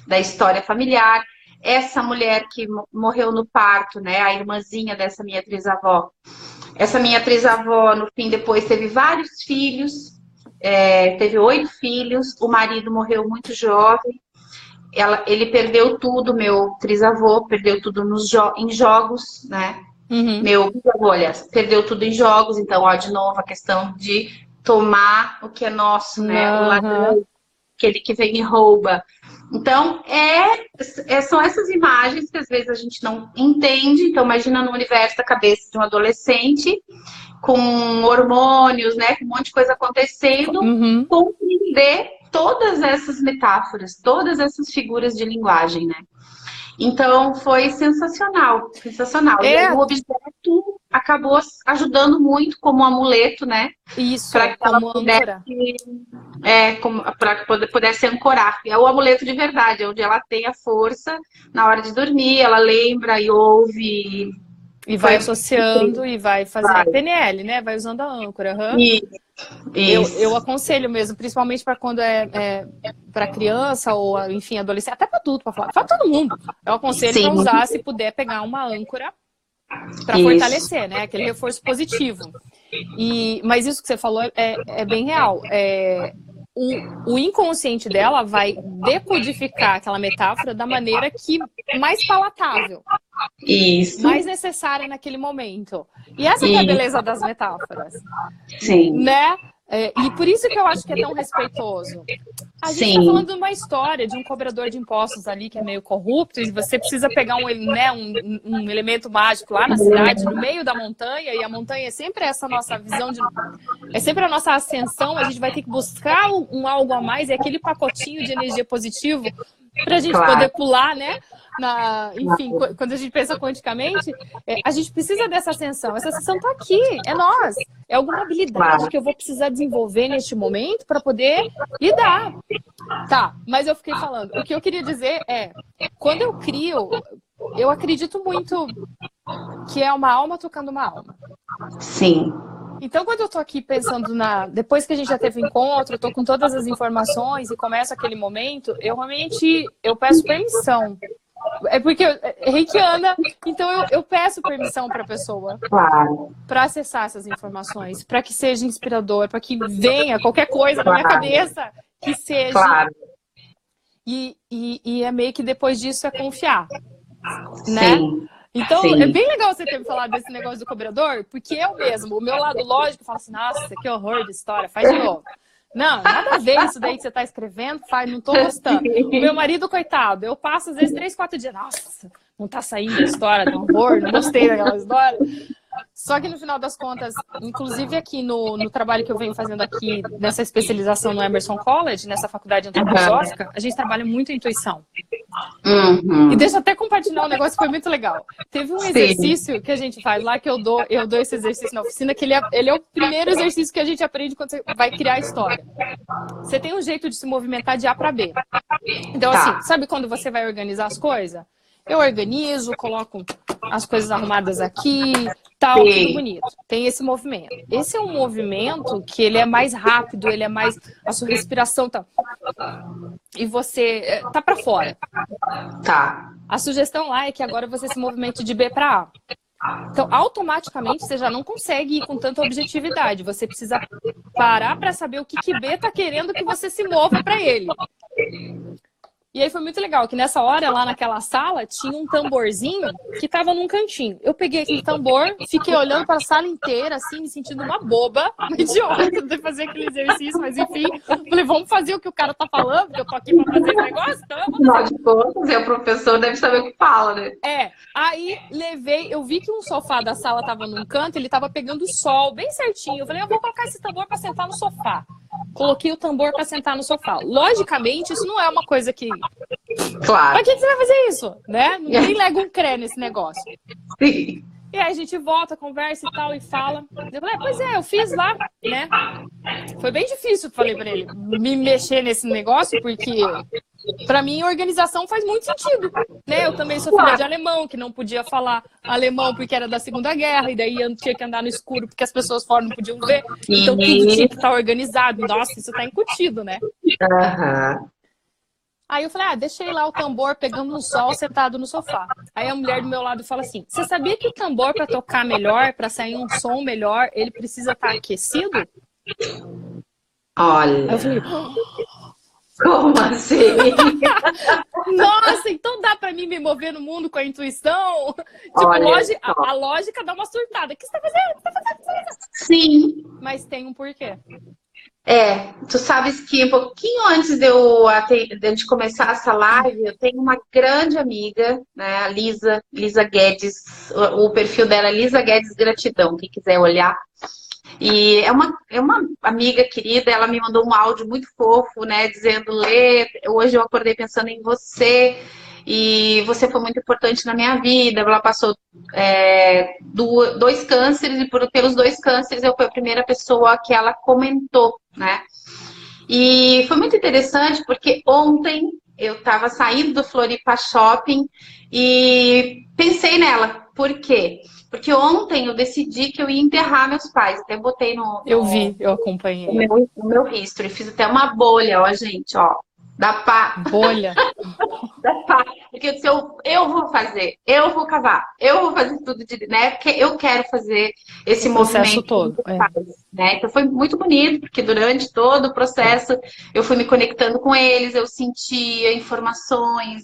da história familiar. Essa mulher que morreu no parto, né? A irmãzinha dessa minha trisavó. Essa minha trisavó, no fim, depois teve vários filhos. Teve 8 filhos. O marido morreu muito jovem. Ele perdeu tudo, meu trisavô perdeu tudo em jogos, né? Meu bisavô, aliás, perdeu tudo em jogos. Então, ó, de novo, a questão de tomar o que é nosso, né? O ladrão, aquele que vem e rouba. Então, são essas imagens que às vezes a gente não entende. Então, imagina no universo da cabeça de um adolescente com hormônios, né? Com um monte de coisa acontecendo, compreender todas essas metáforas, todas essas figuras de linguagem, né? Então, foi sensacional, sensacional. E o objeto acabou ajudando muito como amuleto, né? Isso, para que ela pudesse, para que pudesse ancorar. É o amuleto de verdade, é onde ela tem a força na hora de dormir, ela lembra e ouve. E vai associando e vai fazendo PNL, né? Vai usando a âncora. Isso. Eu aconselho mesmo, principalmente para quando é para criança ou, enfim, adolescente, até para adulto, para todo mundo. Eu aconselho para usar, se puder, pegar uma âncora para fortalecer, né? Aquele reforço positivo. Mas isso que você falou é bem real. O inconsciente dela vai decodificar aquela metáfora da maneira que mais palatável. Isso. Mais necessária naquele momento. E essa que é a beleza das metáforas. Sim. Né? E por isso que eu acho que é tão respeitoso. A gente está falando de uma história de um cobrador de impostos ali que é meio corrupto e você precisa pegar um elemento mágico lá na cidade, no meio da montanha, e a montanha é sempre essa nossa visão é sempre a nossa ascensão, a gente vai ter que buscar algo a mais, é aquele pacotinho de energia positivo para a gente poder pular, né? Enfim, quando a gente pensa quanticamente, a gente precisa dessa ascensão. Essa ascensão está aqui, é nós. É alguma habilidade que eu vou precisar desenvolver neste momento para poder lidar. Tá, mas eu fiquei falando. O que eu queria dizer é, quando eu crio, eu acredito muito que é uma alma tocando uma alma. Sim. Então, quando eu tô aqui pensando depois que a gente já teve o encontro, eu tô com todas as informações e começa aquele momento, eu peço permissão. É porque reikiana, então eu peço permissão para a pessoa para acessar essas informações, para que seja inspirador, para que venha qualquer coisa na minha cabeça que seja. E é meio que depois disso é confiar, né? Sim. Então, é bem legal você ter me falado desse negócio do cobrador, porque eu mesmo, o meu lado lógico, fala assim, nossa, que horror de história, faz de novo. Não, nada a ver isso daí que você tá escrevendo, não tô gostando. O meu marido, coitado, eu passo às vezes 3, 4 dias, nossa, não tá saindo a história do horror, não gostei daquela história. Só que no final das contas, inclusive aqui no trabalho que eu venho fazendo aqui, nessa especialização no Emerson College, nessa faculdade antroposófica, a gente trabalha muito a intuição. E deixa eu até compartilhar um negócio que foi muito legal. Teve um exercício que a gente faz lá, que eu dou esse exercício na oficina, que ele é o primeiro exercício que a gente aprende quando você vai criar a história. Você tem um jeito de se movimentar de A para B. Então, assim, sabe quando você vai organizar as coisas? Eu organizo, coloco as coisas arrumadas aqui, tal, tudo bonito. Tem esse movimento. Esse é um movimento que ele é mais rápido, ele é mais... A sua respiração tá... E você tá para fora. Tá. A sugestão lá é que agora você se movimente de B para A. Então, automaticamente, você já não consegue ir com tanta objetividade. Você precisa parar para saber o que B tá querendo que você se mova para ele. E aí foi muito legal, que nessa hora, lá naquela sala, tinha um tamborzinho que tava num cantinho. Eu peguei aquele tambor, fiquei olhando para a sala inteira, assim, me sentindo uma boba, uma idiota de fazer aquele exercício, mas enfim. Falei, vamos fazer o que o cara tá falando, que eu tô aqui para fazer esse negócio, então eu vou fazer. Afinal de contas, o professor deve saber o que fala, né? Aí eu vi que um sofá da sala tava num canto, ele tava pegando sol bem certinho. Eu falei, eu vou colocar esse tambor para sentar no sofá. Coloquei o tambor para sentar no sofá. Logicamente, isso não é uma coisa que... Claro. Pra que você vai fazer isso? Né? Ninguém lega um cré nesse negócio. Sim. E aí a gente volta, conversa e tal, e fala. Eu falei, pois é, eu fiz lá, né? Foi bem difícil, falei pra ele, me mexer nesse negócio, porque pra mim organização faz muito sentido, né? Eu também sou filha de alemão, que não podia falar alemão porque era da Segunda Guerra, e daí eu tinha que andar no escuro porque as pessoas fora não podiam ver. Então tudo tinha que estar organizado. Nossa, isso tá incutido, né? Aí eu falei, deixei lá o tambor pegando no sol, sentado no sofá. Aí a mulher do meu lado fala assim, você sabia que o tambor, para tocar melhor, para sair um som melhor, ele precisa estar aquecido? Olha. Aí eu falei, como assim? Nossa, então dá para mim me mover no mundo com a intuição? Tipo, a lógica dá uma surtada. O que você tá fazendo? Sim. Mas tem um porquê. Tu sabes que um pouquinho antes de de começar essa live, eu tenho uma grande amiga, né, a Lisa Guedes, o perfil dela é Lisa Guedes Gratidão, quem quiser olhar. E é uma amiga querida, ela me mandou um áudio muito fofo, né, dizendo, Lê, hoje eu acordei pensando em você, e você foi muito importante na minha vida. Ela passou 2 cânceres, e pelos 2 cânceres eu fui a primeira pessoa que ela comentou, né? E foi muito interessante porque ontem eu estava saindo do Floripa Shopping e pensei nela. Por quê? Porque ontem eu decidi que eu ia enterrar meus pais. Até botei Eu vi, eu acompanhei. No meu history. Fiz até uma bolha, ó, gente, ó. Bolha. Porque eu disse, eu vou fazer, eu vou cavar, eu vou fazer tudo, né? Porque eu quero fazer esse movimento todo. Né? Então foi muito bonito, porque durante todo o processo eu fui me conectando com eles, eu sentia informações.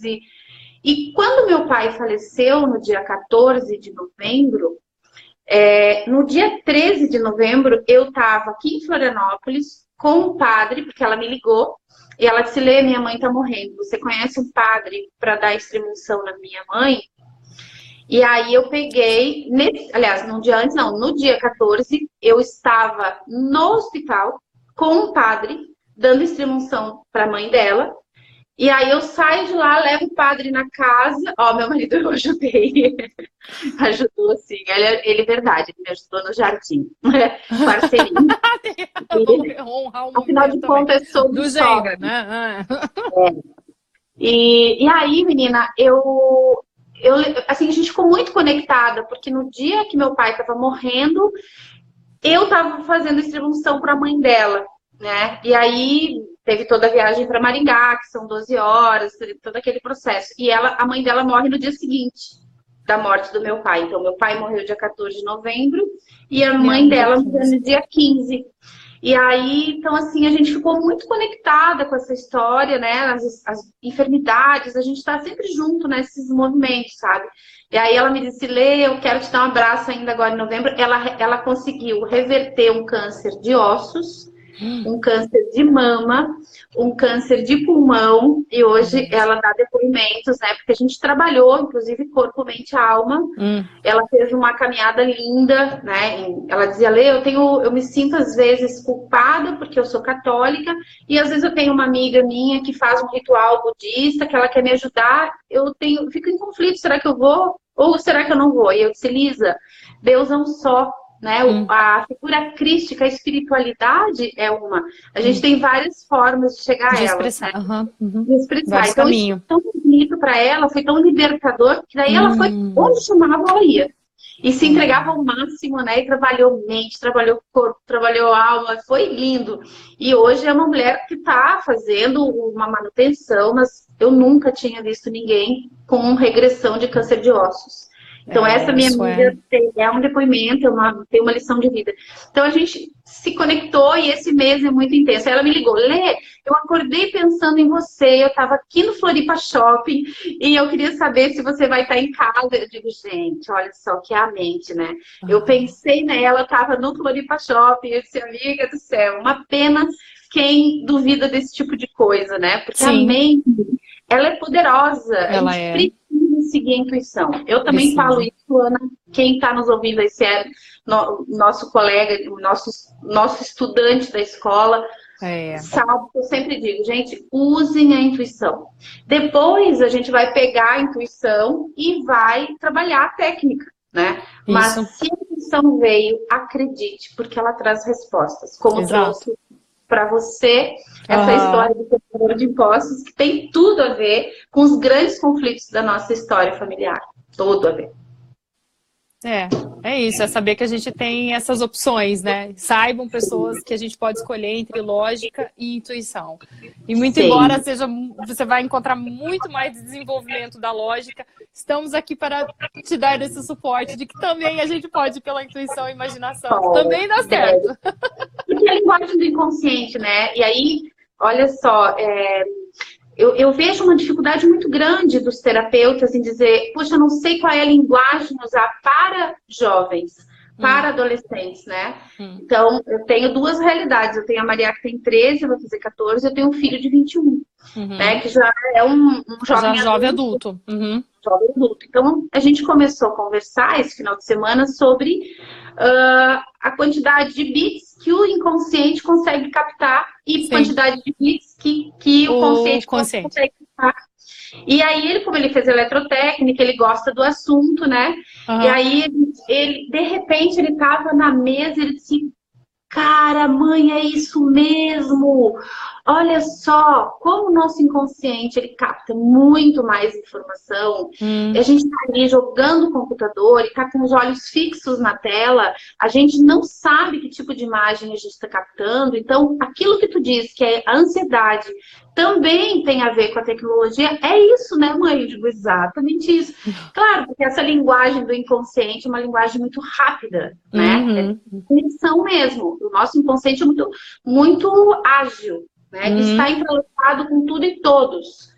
E quando meu pai faleceu no dia 14 de novembro, No dia 13 de novembro, eu estava aqui em Florianópolis com um padre, porque ela me ligou, e ela disse, Lê, minha mãe está morrendo, você conhece um padre para dar extrema-unção na minha mãe? E aí eu peguei, aliás, no dia antes, não, no dia 14, eu estava no hospital com um padre, dando extrema-unção para a mãe dela. E aí eu saio de lá, levo o padre na casa. Ó, meu marido, eu ajudei. Ajudou, assim. Ele é verdade, ele me ajudou no jardim. Parceirinho. Honrar o Afinal de contas, eu sou do sogra, né? E aí, menina, assim, a gente ficou muito conectada, porque no dia que meu pai estava morrendo, eu estava fazendo extrema-unção para a mãe dela, né? E aí teve toda a viagem para Maringá, que são 12 horas, todo aquele processo. E a mãe dela morre no dia seguinte da morte do meu pai. Então, meu pai morreu dia 14 de novembro e a mãe dela morreu no dia 15. E aí, então, assim, a gente ficou muito conectada com essa história, né? As enfermidades, a gente está sempre junto nesses movimentos, sabe? E aí ela me disse, Lê, eu quero te dar um abraço ainda agora em novembro. Ela conseguiu reverter um câncer de ossos, um câncer de mama, um câncer de pulmão, e hoje ela dá depoimentos, né? Porque a gente trabalhou, inclusive, corpo, mente e alma. Ela fez uma caminhada linda, né? Ela dizia, Lê, eu me sinto às vezes culpada porque eu sou católica, e às vezes eu tenho uma amiga minha que faz um ritual budista, que ela quer me ajudar, fico em conflito, será que eu vou? Ou será que eu não vou? E eu disse, Lisa, Deus é um só. Né? A figura crística, a espiritualidade é uma. A gente tem várias formas de chegar a ela. Expressar. Né? De expressar. Então, caminho. isso foi tão bonito para ela, foi tão libertador, que daí ela foi onde chamava, ela ia. E se entregava ao máximo, né? E trabalhou mente, trabalhou corpo, trabalhou alma, foi lindo. E hoje é uma mulher que está fazendo uma manutenção, mas eu nunca tinha visto ninguém com regressão de câncer de ossos. Então, essa minha amiga é um depoimento, tem uma lição de vida. Então, a gente se conectou e esse mês é muito intenso. Aí ela me ligou, Lê, eu acordei pensando em você, eu estava aqui no Floripa Shopping e eu queria saber se você vai estar em casa. Eu digo, gente, olha só que é a mente, né? Eu pensei nela, estava no Floripa Shopping, eu disse, amiga do céu, uma pena quem duvida desse tipo de coisa, né? Porque a mente, ela é poderosa. Ela a gente precisa seguir a intuição. Eu também falo isso, Ana. Quem está nos ouvindo aí, se é nosso colega, nosso estudante da escola, sabe que eu sempre digo, gente, usem a intuição. Depois a gente vai pegar a intuição e vai trabalhar a técnica, né? Mas se a intuição veio, acredite, porque ela traz respostas. Como trouxe para você essa história do cobrador de impostos, que tem tudo a ver com os grandes conflitos da nossa história familiar. Tudo a ver. É isso, é saber que a gente tem essas opções, né? Saibam pessoas que a gente pode escolher entre lógica e intuição. E muito embora você vai encontrar muito mais desenvolvimento da lógica, estamos aqui para te dar esse suporte de que também a gente pode ir pela intuição e imaginação. Também dá certo. Porque é a linguagem do inconsciente, né? E aí, olha só, eu vejo uma dificuldade muito grande dos terapeutas em dizer, puxa, eu não sei qual é a linguagem usar para jovens, para adolescentes, né? Então, eu tenho duas realidades. Eu tenho a Maria que tem 13, vai fazer 14, eu tenho um filho de 21, né? Que já é um jovem adulto. Jovem adulto. Então, a gente começou a conversar esse final de semana sobre a quantidade de bits que o inconsciente consegue captar e quantidade de bits que o consciente consegue captar. E aí, como ele fez eletrotécnica, ele gosta do assunto, né? E aí, de repente, ele estava na mesa e ele disse, cara, mãe, é isso mesmo! Olha só, como o nosso inconsciente, ele capta muito mais informação. A gente está ali jogando o computador e está com os olhos fixos na tela. A gente não sabe que tipo de imagem a gente está captando. Então, aquilo que tu diz, que é a ansiedade, também tem a ver com a tecnologia. É isso, né, mãe? Eu digo, exatamente isso. Claro, porque essa linguagem do inconsciente é uma linguagem muito rápida, né? É definição mesmo. O nosso inconsciente é muito, muito ágil. Né? Está entrelaçado com tudo e todos.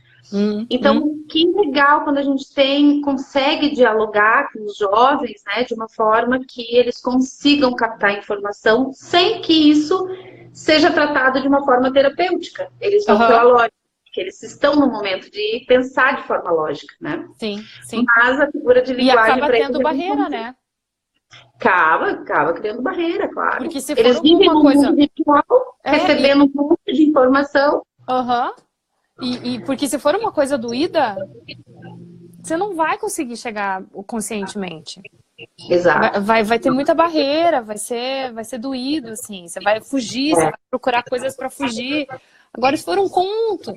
Então, que legal quando a gente consegue dialogar com os jovens, né, de uma forma que eles consigam captar informação sem que isso seja tratado de uma forma terapêutica. Eles vão pela lógica, porque eles estão no momento de pensar de forma lógica, né? Sim, sim. Mas a figura de linguagem... E acaba tendo barreira, né? Acaba criando barreira, claro. Porque se eles for vivem uma num coisa... mundo virtual, recebendo um monte de informação. E porque se for uma coisa doída, você não vai conseguir chegar conscientemente. Exato. Vai ter muita barreira, vai ser doído, assim. Você vai fugir, você vai procurar coisas para fugir. Agora, se for um conto...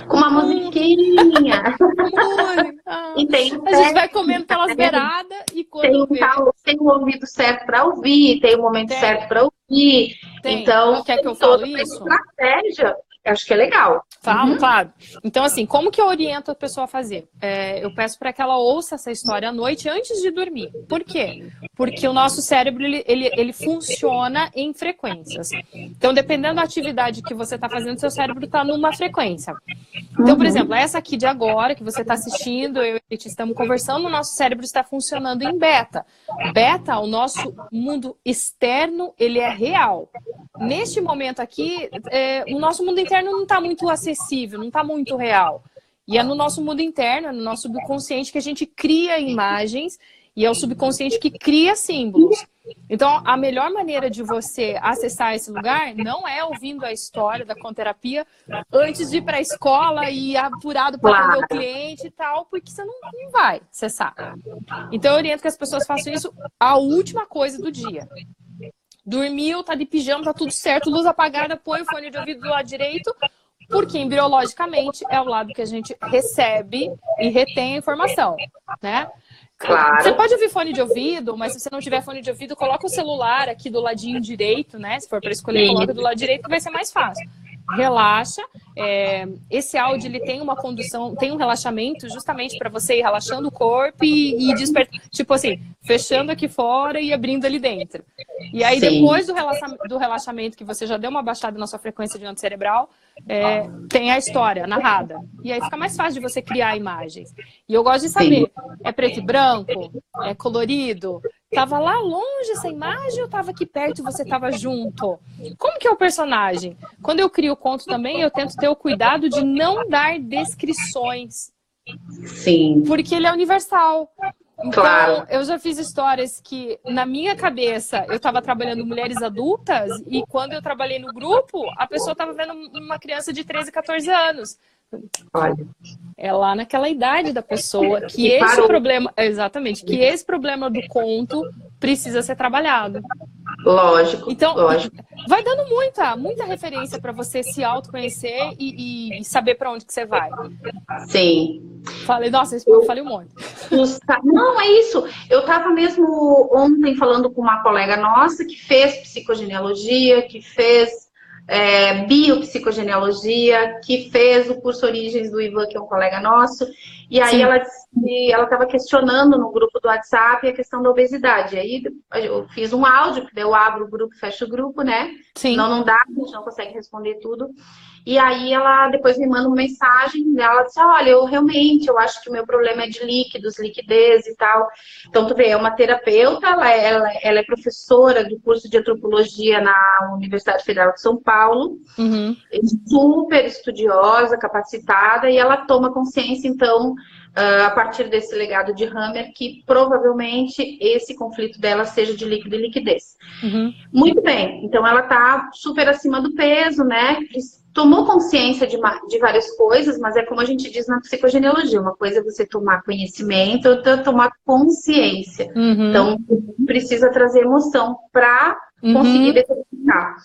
com uma musiquinha. E a gente vai comendo pelas beiradas e quando tem o ouvido certo para ouvir, tem o momento certo para ouvir. Então, quer que eu fale isso? Estratégia, acho que é legal. Falo, claro. Então, assim, como que eu oriento a pessoa a fazer? Eu peço para que ela ouça essa história à noite antes de dormir. Por quê? Porque o nosso cérebro, ele funciona em frequências. Então, dependendo da atividade que você está fazendo, seu cérebro está numa frequência. Então, por exemplo, essa aqui de agora, que você está assistindo, eu e a gente estamos conversando, o nosso cérebro está funcionando em beta. Beta, o nosso mundo externo, ele é real. Neste momento aqui, o nosso mundo interno não está muito acessível, não está muito real. E é no nosso mundo interno, é no nosso subconsciente que a gente cria imagens e é o subconsciente que cria símbolos. Então, a melhor maneira de você acessar esse lugar não é ouvindo a história da conterapia antes de ir para a escola e apurado para atender o cliente e tal, porque você não vai acessar. Então, eu oriento que as pessoas façam isso a última coisa do dia. Dormiu, tá de pijama, tá tudo certo, luz apagada, põe o fone de ouvido do lado direito, porque embriologicamente é o lado que a gente recebe e retém a informação, né? Claro. Você pode ouvir fone de ouvido, mas se você não tiver fone de ouvido, coloca o celular aqui do ladinho direito, né? Se for para escolher, coloca do lado direito que vai ser mais fácil. Relaxa. Esse áudio ele tem uma condução, tem um relaxamento justamente para você ir relaxando o corpo e despertar, tipo assim, fechando aqui fora e abrindo ali dentro. E aí depois do relaxamento que você já deu uma baixada na sua frequência de onda cerebral, tem a história narrada. E aí fica mais fácil de você criar imagens. E eu gosto de saber, é preto e branco? É colorido? Tava lá longe essa imagem ou tava aqui perto e você tava junto? Como que é o personagem? Quando eu crio o conto também, eu tento ter o cuidado de não dar descrições. Sim. Porque ele é universal. Então, claro. Eu já fiz histórias que, na minha cabeça, eu estava trabalhando mulheres adultas e quando eu trabalhei no grupo, a pessoa estava vendo uma criança de 13, 14 anos. Olha. É lá naquela idade da pessoa que esse problema, exatamente, que esse problema do conto precisa ser trabalhado. Lógico, então, lógico. Vai dando muita referência para você se autoconhecer e saber para onde que você vai. Sim. Falei, nossa, eu falei um monte. Não, é isso. Eu estava mesmo ontem falando com uma colega nossa que fez psicogenealogia, que fez biopsicogenealogia, que fez o curso Origens do Ivan, que é um colega nosso, e aí ela estava questionando no grupo do WhatsApp a questão da obesidade. Aí eu fiz um áudio, que daí eu abro o grupo, fecho o grupo, né? Sim. Senão não dá, a gente não consegue responder tudo. E aí ela depois me manda uma mensagem, ela disse, olha, eu acho que o meu problema é de líquidos, liquidez e tal. Então, tu vê, é uma terapeuta, ela é professora do curso de antropologia na Universidade Federal de São Paulo, super estudiosa, capacitada, e ela toma consciência, então, a partir desse legado de Hammer, que provavelmente esse conflito dela seja de líquido e liquidez. Muito bem, então ela tá super acima do peso, né? Tomou consciência de várias coisas, mas é como a gente diz na psicogenealogia, uma coisa é você tomar conhecimento, outra é tomar consciência. Então, precisa trazer emoção para conseguir detectar.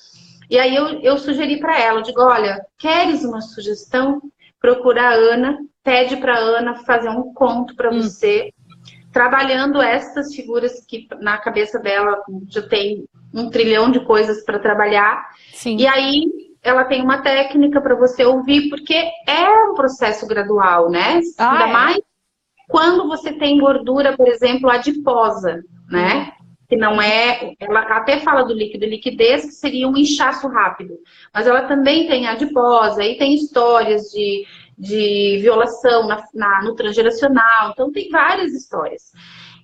E aí eu sugeri para ela, eu digo, olha, queres uma sugestão? Procura a Ana, pede para a Ana fazer um conto para você, trabalhando essas figuras que na cabeça dela já tem 1 trilhão de coisas para trabalhar. Sim. E aí ela tem uma técnica para você ouvir, porque é um processo gradual, né? Ainda mais quando você tem gordura, por exemplo, adiposa, né? Que não é... Ela até fala do líquido e liquidez, que seria um inchaço rápido. Mas ela também tem adiposa, e tem histórias de violação no transgeracional. Então, tem várias histórias.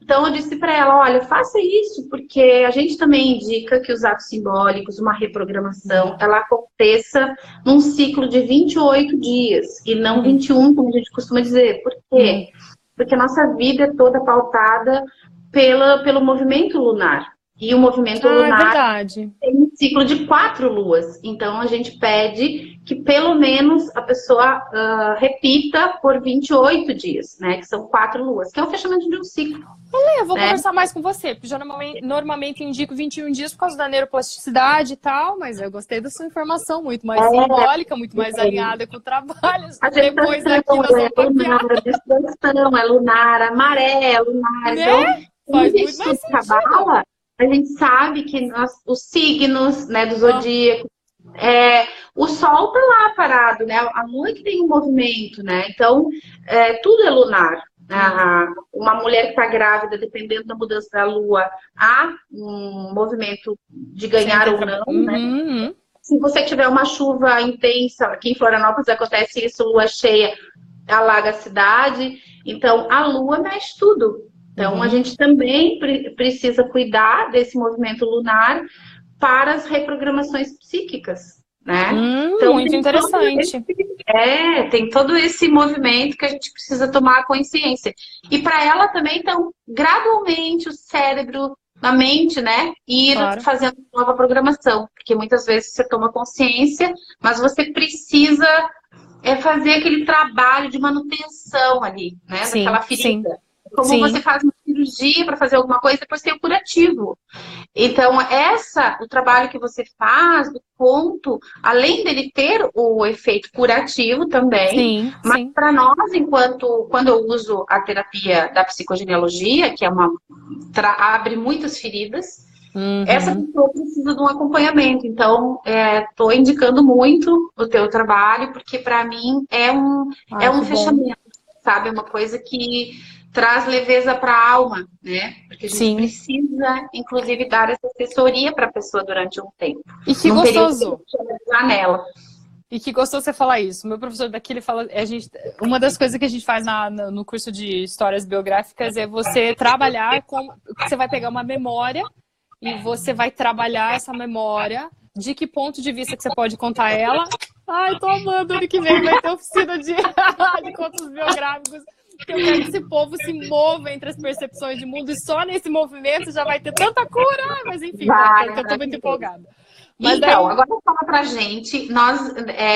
Então, eu disse para ela, olha, faça isso, porque a gente também indica que os atos simbólicos, uma reprogramação, ela aconteça num ciclo de 28 dias, e não 21, como a gente costuma dizer. Por quê? Porque a nossa vida é toda pautada pelo movimento lunar. E o movimento lunar tem um ciclo de 4 luas. Então, a gente pede que pelo menos a pessoa repita por 28 dias, né? Que são 4 luas, que é o fechamento de um ciclo. Eu vou conversar mais com você, porque eu normalmente indico 21 dias por causa da neuroplasticidade e tal, mas eu gostei da sua informação, muito mais simbólica, muito mais alinhada com o trabalho. Depois daqui nós vamos lunar, a distorção é lunar, a maré é lunar. Né? Então, faz muito mais sentido. A gente sabe que os signos, né, do zodíaco, o sol tá lá parado, né? A lua que tem um movimento, né? Então, tudo é lunar. Uma mulher que está grávida, dependendo da mudança da lua, há um movimento de ganhar ou não, né? Se você tiver uma chuva intensa, aqui em Florianópolis acontece isso, lua cheia, alaga a cidade. Então, a lua mexe tudo. Então, a gente também precisa cuidar desse movimento lunar para as reprogramações psíquicas, né? Então, muito interessante. Tem todo esse movimento que a gente precisa tomar consciência. E para ela também, então, gradualmente o cérebro, a mente, né, ir fazendo nova programação. Porque muitas vezes você toma consciência, mas você precisa fazer aquele trabalho de manutenção ali, né, daquela ferida. Como você faz uma cirurgia para fazer alguma coisa, depois tem o curativo. Então, o trabalho que você faz do conto, além dele ter o efeito curativo também, mas para nós, quando eu uso a terapia da psicogenealogia, que abre muitas feridas, essa pessoa precisa de um acompanhamento. Então, estou indicando muito o teu trabalho, porque para mim é um fechamento, sabe? É uma coisa que traz leveza para a alma, né? Porque a gente precisa, inclusive, dar essa assessoria para a pessoa durante um tempo. E que gostoso! Nela. E que gostoso você falar isso. Meu professor daqui, ele fala... uma das coisas que a gente faz no curso de histórias biográficas é você trabalhar com... Você vai pegar uma memória e você vai trabalhar essa memória. De que ponto de vista que você pode contar ela? Ai, tô amando. Ano que vem vai ter oficina de contos biográficos. Eu quero que esse povo se mova entre as percepções de mundo, e só nesse movimento já vai ter tanta cura. Mas enfim, eu tô muito empolgada. Mas então, agora fala pra gente,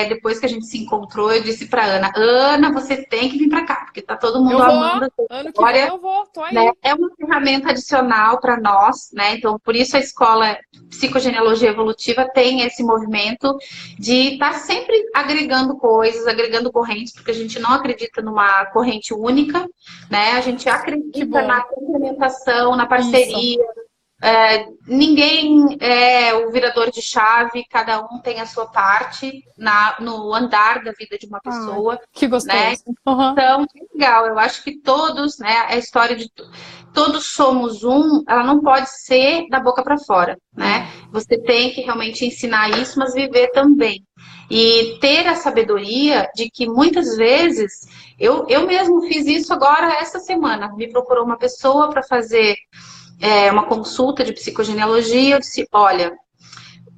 depois que a gente se encontrou, eu disse pra Ana, você tem que vir pra cá, porque tá todo mundo amando. Ano que vem eu vou, tô aí. Né? É uma ferramenta adicional para nós, né? Então, por isso a escola Psicogenealogia Evolutiva tem esse movimento de estar sempre agregando coisas, agregando correntes, porque a gente não acredita numa corrente única, né? A gente acredita na complementação, na parceria. Ninguém é o virador de chave, cada um tem a sua parte no andar da vida de uma pessoa. Que gostoso. Né? Então, legal. Eu acho que todos, né, a história de todos somos um, ela não pode ser da boca para fora, né? Você tem que realmente ensinar isso, mas viver também. E ter a sabedoria de que muitas vezes, eu mesmo fiz isso agora essa semana, me procurou uma pessoa para fazer uma consulta de psicogenealogia, eu disse, olha,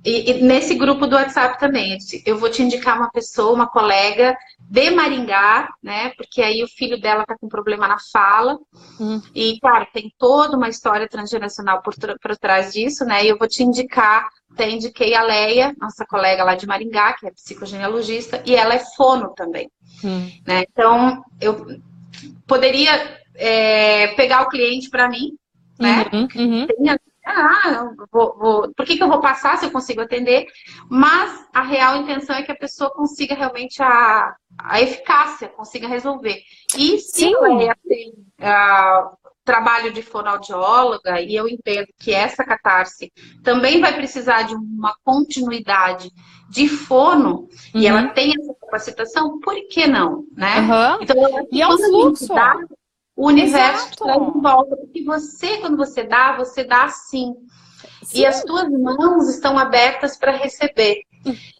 e nesse grupo do WhatsApp também, eu disse, eu vou te indicar uma pessoa, uma colega de Maringá, né, porque aí o filho dela tá com problema na fala, e claro, tem toda uma história transgeracional por trás disso, né, e eu vou te indicar, até indiquei a Leia, nossa colega lá de Maringá, que é psicogenealogista, e ela é fono também, né, então eu poderia pegar o cliente para mim, né? Por que eu vou passar se eu consigo atender? Mas a real intenção é que a pessoa consiga realmente a eficácia, consiga resolver. E se ela tem trabalho de fonoaudióloga, e eu entendo que essa catarse também vai precisar de uma continuidade de fono, e ela tem essa capacitação, por que não? Né? Então, e é um fluxo. O universo te traz de volta, porque quando você dá assim. E as tuas mãos estão abertas para receber.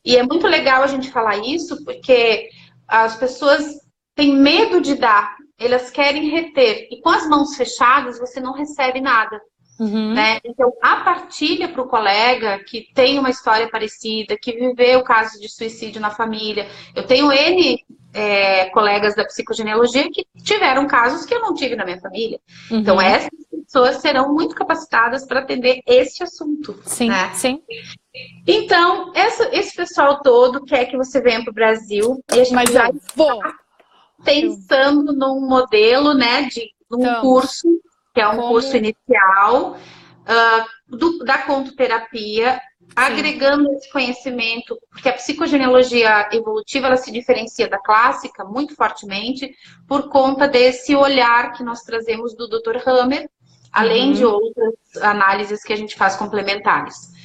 E é muito legal a gente falar isso, porque as pessoas têm medo de dar, elas querem reter. E com as mãos fechadas, você não recebe nada. Né? Então, a partilha para o colega que tem uma história parecida, que viveu o caso de suicídio na família. Eu tenho colegas da psicogenealogia que tiveram casos que eu não tive na minha família. Então, essas pessoas serão muito capacitadas para atender esse assunto. Sim, né? sim. Então, esse pessoal todo quer que você venha para o Brasil e a gente já está pensando num modelo, né, de um curso, que é um curso inicial da contoterapia, agregando esse conhecimento, porque a psicogenealogia evolutiva ela se diferencia da clássica muito fortemente por conta desse olhar que nós trazemos do Dr. Hammer, além de outras análises que a gente faz complementares.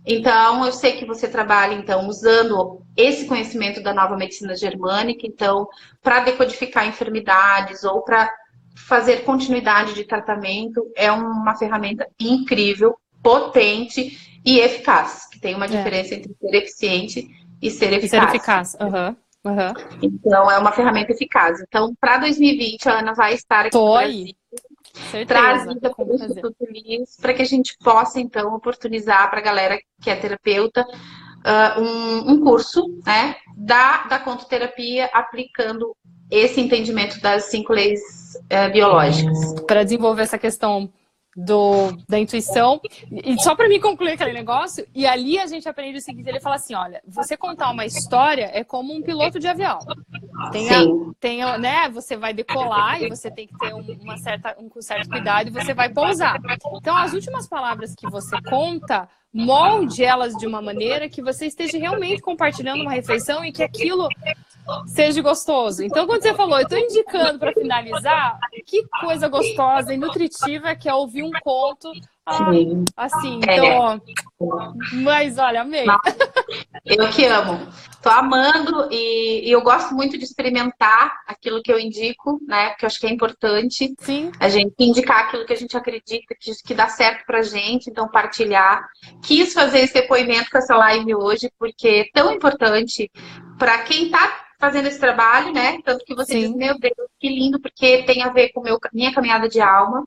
Então, eu sei que você trabalha, então, usando esse conhecimento da nova medicina germânica, então, para decodificar enfermidades ou para fazer continuidade de tratamento, é uma ferramenta incrível, potente e eficaz, que tem uma diferença entre ser eficiente e ser eficaz. E ser eficaz, Então, é uma ferramenta eficaz. Então, para 2020, a Ana vai estar aqui no Brasil. Trazida pelo Instituto LIS, para que a gente possa, então, oportunizar para a galera que é terapeuta um curso, né, da contoterapia aplicando esse entendimento das 5 leis biológicas. Para desenvolver essa questão da intuição. E só para me concluir aquele negócio, e ali a gente aprende o seguinte, ele fala assim, olha, você contar uma história é como um piloto de avião. Né, você vai decolar e você tem que ter um certo cuidado e você vai pousar. Então, as últimas palavras que você conta, molde elas de uma maneira que você esteja realmente compartilhando uma refeição e que aquilo seja gostoso. Então, quando você falou, eu estou indicando para finalizar, que coisa gostosa e nutritiva que é ouvir um conto assim. Então, mas olha, amei. Eu que amo. Tô amando e eu gosto muito de experimentar aquilo que eu indico, né? Porque eu acho que é importante a gente indicar aquilo que a gente acredita que dá certo pra gente, então partilhar. Quis fazer esse depoimento com essa live hoje, porque é tão importante para quem tá fazendo esse trabalho, né? Tanto que você diz, meu Deus, que lindo, porque tem a ver com minha caminhada de alma.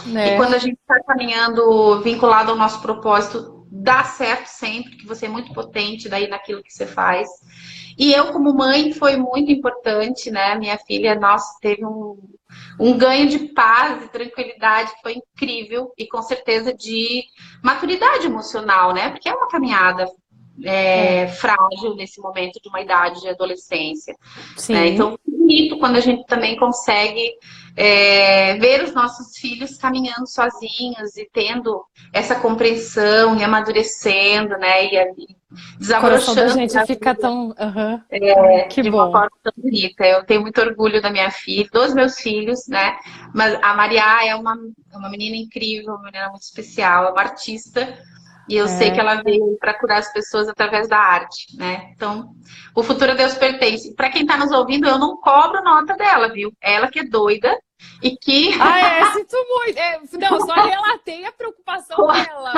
E quando a gente está caminhando vinculado ao nosso propósito, dá certo sempre, que você é muito potente daí naquilo que você faz. E eu, como mãe, foi muito importante, né? Minha filha, nossa, teve um ganho de paz e tranquilidade que foi incrível. E com certeza de maturidade emocional, né? Porque é uma caminhada frágil nesse momento de uma idade de adolescência. Né? Então, é bonito quando a gente também consegue ver os nossos filhos caminhando sozinhos e tendo essa compreensão e amadurecendo, né? E desabrochando. O coração da gente fica tão... que de bom. uma forma tão bonita. Eu tenho muito orgulho da minha filha, dos meus filhos, né? Mas a Maria é uma menina incrível, uma menina muito especial, é uma artista. E eu sei que ela veio para curar as pessoas através da arte, né? Então, o futuro a Deus pertence. Para quem está nos ouvindo, eu não cobro nota dela, viu? Ela que é doida e que... sinto muito. Não, só relatei a preocupação dela.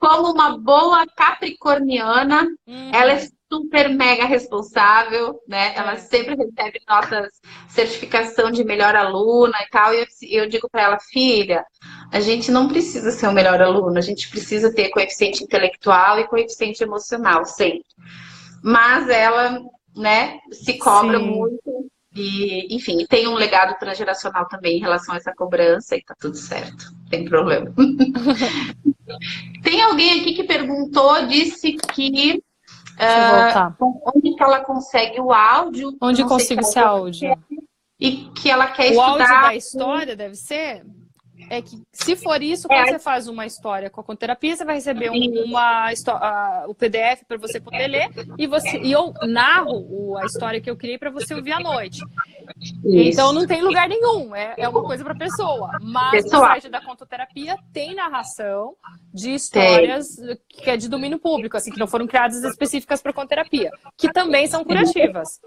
Como uma boa capricorniana, ela é super mega responsável, né? Ela sempre recebe notas, certificação de melhor aluna e tal. E eu digo para ela, filha, a gente não precisa ser o melhor aluno, a gente precisa ter coeficiente intelectual e coeficiente emocional, sempre. Mas ela, né, se cobra muito e, enfim, tem um legado transgeracional também em relação a essa cobrança e tá tudo certo, não tem problema. Tem alguém aqui que perguntou, disse que onde que ela consegue o áudio. Onde consigo esse áudio? E que ela quer estudar. O áudio da história deve ser? É que, se for isso, quando você faz uma história com a contoterapia, você vai receber o PDF para você poder ler e eu narro a história que eu criei para você ouvir à noite. Isso. Então não tem lugar nenhum, é uma coisa para pessoa. Mas no site da contoterapia tem narração de histórias que é de domínio público, assim, que não foram criadas específicas para contoterapia, que também são curativas.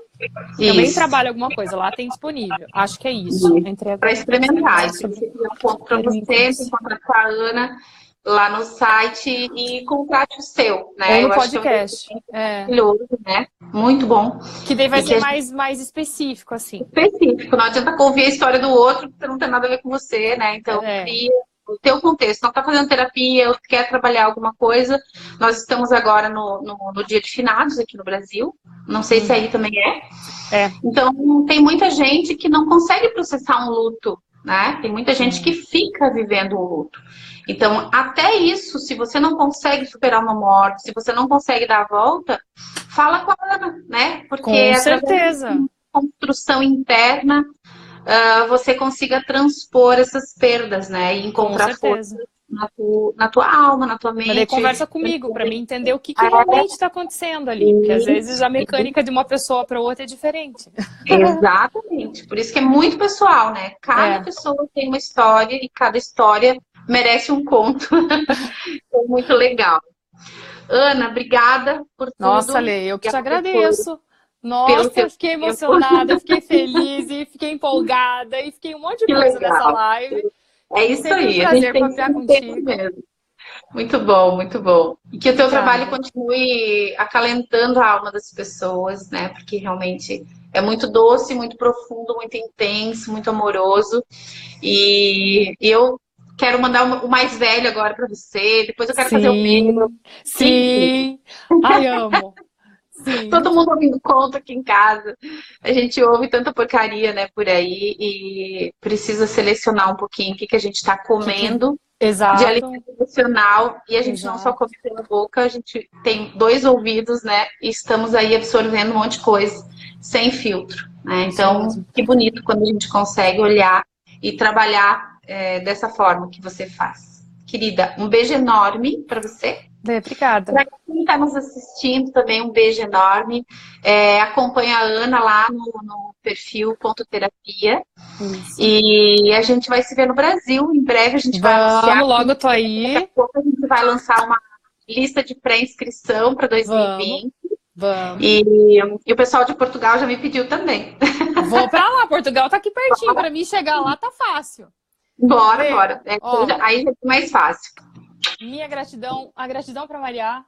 Também trabalha alguma coisa, lá tem disponível. Acho que é isso. Para experimentar. Isso é um ponto para você, se encontrar com a Ana lá no site e contrate o seu, né? Ou no Eu acho que podcast. é maravilhoso, né? Muito bom. Que daí vai E que ser a gente mais específico, assim. específico, não adianta ouvir a história do outro, porque não tem nada a ver com você, né? Então, É. cria o teu contexto. Não está fazendo terapia, ou quer trabalhar alguma coisa. Nós estamos agora no Dia de Finados aqui no Brasil. Não sei se aí também é. É. Então, tem muita gente que não consegue processar um luto, né? Tem muita gente que fica vivendo um luto. Então, até isso, se você não consegue superar uma morte, se você não consegue dar a volta, fala com a Ana, né? Porque Com através certeza. construção interna, você consiga transpor essas perdas, né? E Com encontrar força certeza. na tua alma, na tua Mas daí mente. conversa comigo, para mim entender o que realmente está acontecendo ali. Porque às vezes a mecânica de uma pessoa para outra é diferente. Exatamente. Por isso que é muito pessoal, né? Cada pessoa tem uma história e cada história merece um conto. É muito legal. Ana, obrigada por tudo. Nossa, Lê, eu que te agradeço. Pelo Nossa, teu eu fiquei tempo. emocionada, fiquei feliz, e fiquei empolgada, e fiquei um monte de Que coisa legal. nessa live. É isso Sempre aí. um A gente prazer tem papear que ter contigo. mesmo. Muito bom, muito bom. E que o teu trabalho Obrigada. continue acalentando a alma das pessoas, né? Porque realmente é muito doce, muito profundo, muito intenso, muito amoroso. E eu quero mandar o mais velho agora para você. Depois eu quero fazer o meu. Sim, Enfim, sim. Ai, amo. Sim. todo mundo ouvindo conto aqui em casa. A gente ouve tanta porcaria, né, por aí. E precisa selecionar um pouquinho o que a gente está comendo de Exato, alimento emocional, e a gente não só exato. come pela boca, a gente tem dois ouvidos, né? E estamos aí absorvendo um monte de coisa sem filtro, né? Isso Então, mesmo. que bonito quando a gente consegue olhar e trabalhar dessa forma que você faz. Querida, um beijo enorme para você. Lê, obrigada. Para quem está nos assistindo também, um beijo enorme. Acompanha a Ana lá no perfil Ponto Terapia. Isso. E a gente vai se ver no Brasil. Em breve a gente vai anunciar. Vamos, logo eu tô Daqui a aí. pouco a gente vai lançar uma lista de pré-inscrição para Vamos, 2020. vamos. E o pessoal de Portugal já me pediu também. Vou pra lá, Portugal tá aqui pertinho. Pra mim chegar lá tá fácil. Bora, Lê, bora. ó, Aí já é mais fácil. minha gratidão, a gratidão pra Maria.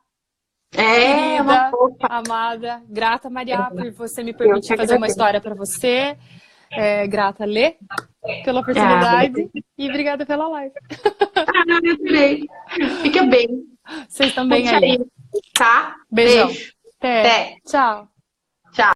Uma Querida, fofa. amada, grata, Maria, por você me Eu permitir que fazer uma agradeço. história para você. Grata, Lê, pela Ah, oportunidade e obrigada pela live. eu adorei. Fica bem. Vocês também Puxa aí. aí, tá? Beijão. Beijo. Até. Até. Tchau.